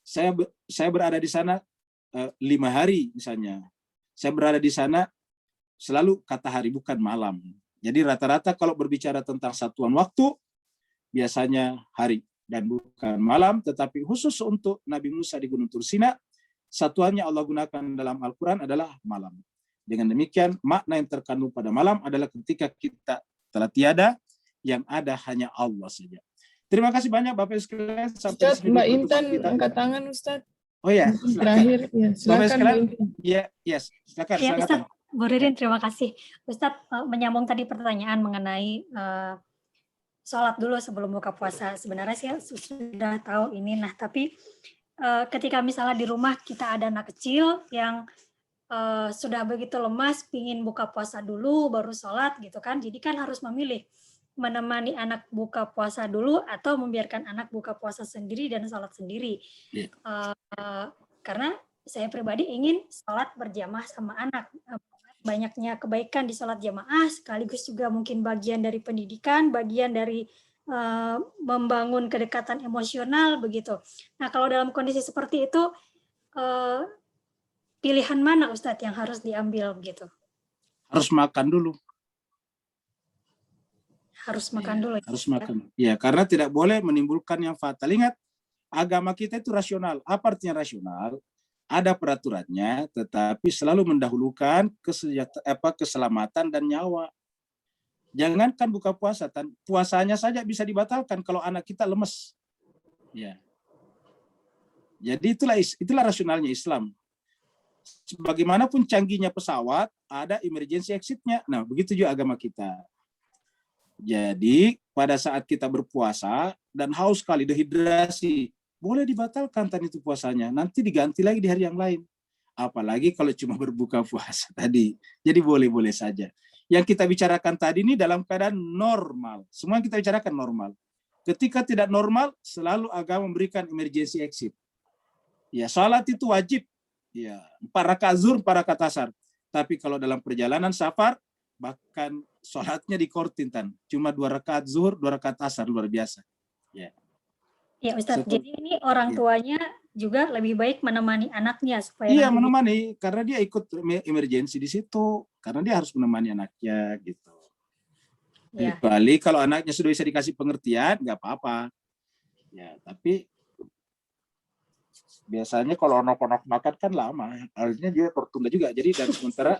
Saya berada di sana 5 hari misalnya. Saya berada di sana selalu kata hari, bukan malam. Jadi rata-rata kalau berbicara tentang satuan waktu, biasanya hari dan bukan malam, tetapi khusus untuk Nabi Musa di Gunung Tursina, satuannya Allah gunakan dalam Al-Quran adalah malam. Dengan demikian, makna yang terkandung pada malam adalah ketika kita telah tiada, yang ada hanya Allah saja. Terima kasih banyak Bapak sekalian. Sampai Ustaz, Mbak Intan angkat tangan, Ustaz. Oh ya, Terakhir, ya, silakan Mbak Intan. Ya, yes, silakan. Ya, Ustaz, Bu Ririn, terima kasih. Ustaz, menyambung tadi pertanyaan mengenai sholat dulu sebelum buka puasa. Sebenarnya saya sudah tahu ini, nah tapi ketika misalnya di rumah kita ada anak kecil yang sudah begitu lemas, pingin buka puasa dulu baru sholat gitu kan, jadi kan harus memilih menemani anak buka puasa dulu atau membiarkan anak buka puasa sendiri dan sholat sendiri. Karena saya pribadi ingin sholat berjamaah sama anak. Banyaknya kebaikan di sholat jamaah, sekaligus juga mungkin bagian dari pendidikan, bagian dari membangun kedekatan emosional begitu. Nah, kalau dalam kondisi seperti itu, pilihan mana Ustadz yang harus diambil begitu? Harus makan dulu. Harus makan dulu. Harus makan. Ya, karena tidak boleh menimbulkan yang fatal. Ingat, agama kita itu rasional. Apa artinya rasional? Ada peraturannya, tetapi selalu mendahulukan keselamatan dan nyawa. Jangankan buka puasa, puasanya saja bisa dibatalkan kalau anak kita lemes. Ya. Jadi itulah rasionalnya Islam. Bagaimanapun canggihnya pesawat, ada emergency exit-nya. Nah, begitu juga agama kita. Jadi pada saat kita berpuasa dan haus sekali, dehidrasi, boleh dibatalkan tadi itu puasanya. Nanti diganti lagi di hari yang lain. Apalagi kalau cuma berbuka puasa tadi. Jadi boleh-boleh saja. Yang kita bicarakan tadi ini dalam keadaan normal. Semua yang kita bicarakan normal. Ketika tidak normal, selalu agama memberikan emergency exit. Ya, sholat itu wajib. Ya, 4 rakaat zuhur, 4 rakaat asar. Tapi kalau dalam perjalanan safar, bahkan sholatnya dikortintan. Cuma 2 rakaat zuhur, 2 rakaat asar, luar biasa. Ya. Ya Ustadz, jadi ini orang tuanya juga lebih baik menemani anaknya supaya menemani karena dia ikut emergensi di situ, karena dia harus menemani anaknya gitu. Ya. Kecuali kalau anaknya sudah bisa dikasih pengertian, nggak apa-apa. Ya, tapi biasanya kalau anak-anak makan kan lama, akhirnya juga tertunda juga. Jadi dan sementara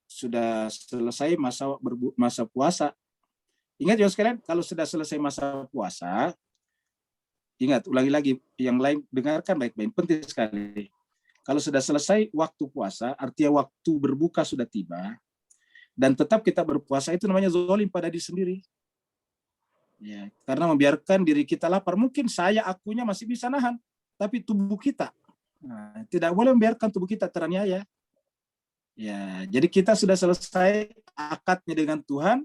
sudah selesai masa puasa. Ingat ya sekalian, kalau sudah selesai masa puasa, ingat, ulangi lagi, yang lain dengarkan baik-baik, penting sekali. Kalau sudah selesai waktu puasa, artinya waktu berbuka sudah tiba, dan tetap kita berpuasa, itu namanya zalim pada diri sendiri. Ya, karena membiarkan diri kita lapar, mungkin akunya masih bisa nahan, tapi tubuh kita, tidak boleh membiarkan tubuh kita teraniaya. Ya, jadi kita sudah selesai akadnya dengan Tuhan.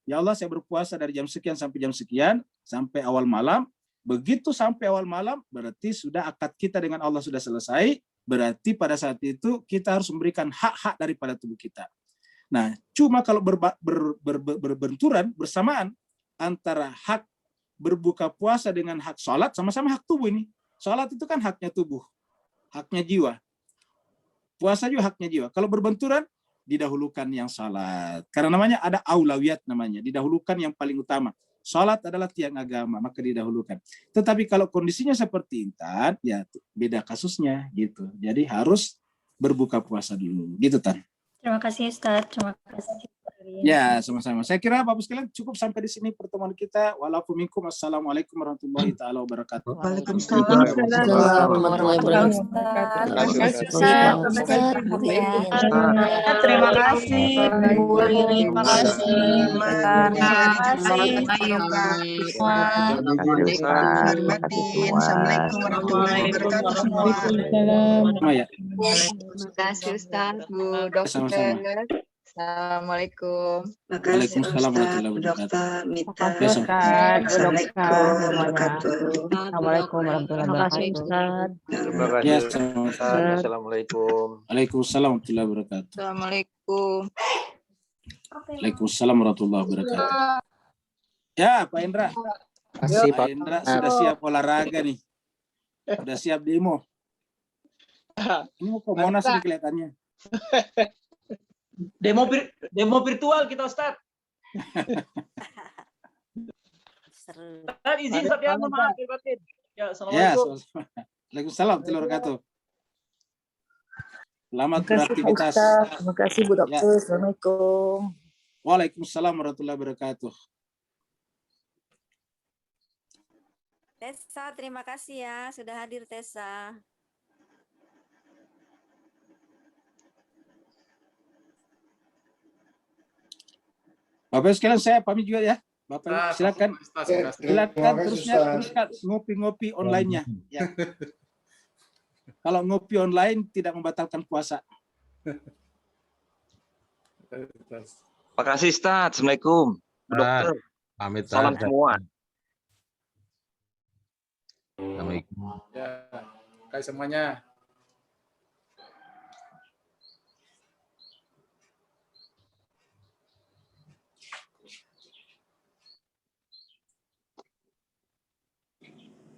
Ya Allah, saya berpuasa dari jam sekian sampai jam sekian, sampai awal malam. Begitu sampai awal malam, berarti sudah akad kita dengan Allah sudah selesai. Berarti pada saat itu kita harus memberikan hak-hak daripada tubuh kita. Nah, cuma kalau berbenturan bersamaan antara hak berbuka puasa dengan hak sholat, sama-sama hak tubuh ini. Sholat itu kan haknya tubuh, haknya jiwa. Puasa juga haknya jiwa. Kalau berbenturan, didahulukan yang salat. Karena namanya ada aulawiyat namanya. Didahulukan yang paling utama. Salat adalah tiang agama, maka didahulukan. Tetapi kalau kondisinya seperti Intan, ya beda kasusnya gitu. Jadi harus berbuka puasa dulu. Gitu, Tan. Terima kasih Ustaz. Terima kasih. Ya, sama-sama. Saya kira Bapak sekalian cukup sampai di sini pertemuan kita. Walaupunikum. Assalamualaikum warahmatullahi taala wabarakatuh. Waalaikumsalam warahmatullahi wabarakatuh. Terima kasih Bu Riri, terima kasih Assalamualaikum warahmatullahi wabarakatuh semua. Terima kasih Ustaz, Bu Dokter. Assalamualaikum. Waalaikumsalam warahmatullahi Dokter Mita. Assalamualaikum warahmatullahi wabarakatuh. Terima kasih Ustaz. Assalamualaikum. Waalaikumsalam warahmatullahi wabarakatuh. Assalamualaikum. Waalaikumsalam warahmatullahi wabarakatuh. Ya, Pak Indra. Pak Indra sudah siap olahraga nih. Sudah siap demo. Ini mau ke Monas nih kelihatannya. Demo virtual kita, Ustaz. Izin Ustaz ya, mohon maaf batin. Ya, assalamualaikum. Waalaikumsalam warahmatullahi wabarakatuh. Selamat beraktivitas. Terima kasih Bu Dokter. Assalamualaikum. Waalaikumsalam warahmatullahi wabarakatuh. Tessa, terima kasih ya sudah hadir Tessa. Bapak sekalian saya pamit juga ya. Bapak silakan. Silakan teruskan ngopi-ngopi online-nya. Ya. Kalau ngopi online tidak membatalkan puasa. Terima kasih Ustaz. Assalamualaikum. Dokter. Pamit. Salam semua. Assalamualaikum. Ya, kayak semuanya.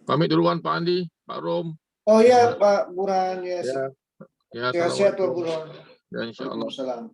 Pamit duluan Pak Andi, Pak Rom. Oh iya Pak Burhan, ya. Ya, Sehat-sehat Pak Burhan. Ya, insya Allah. Waalaikumsalam.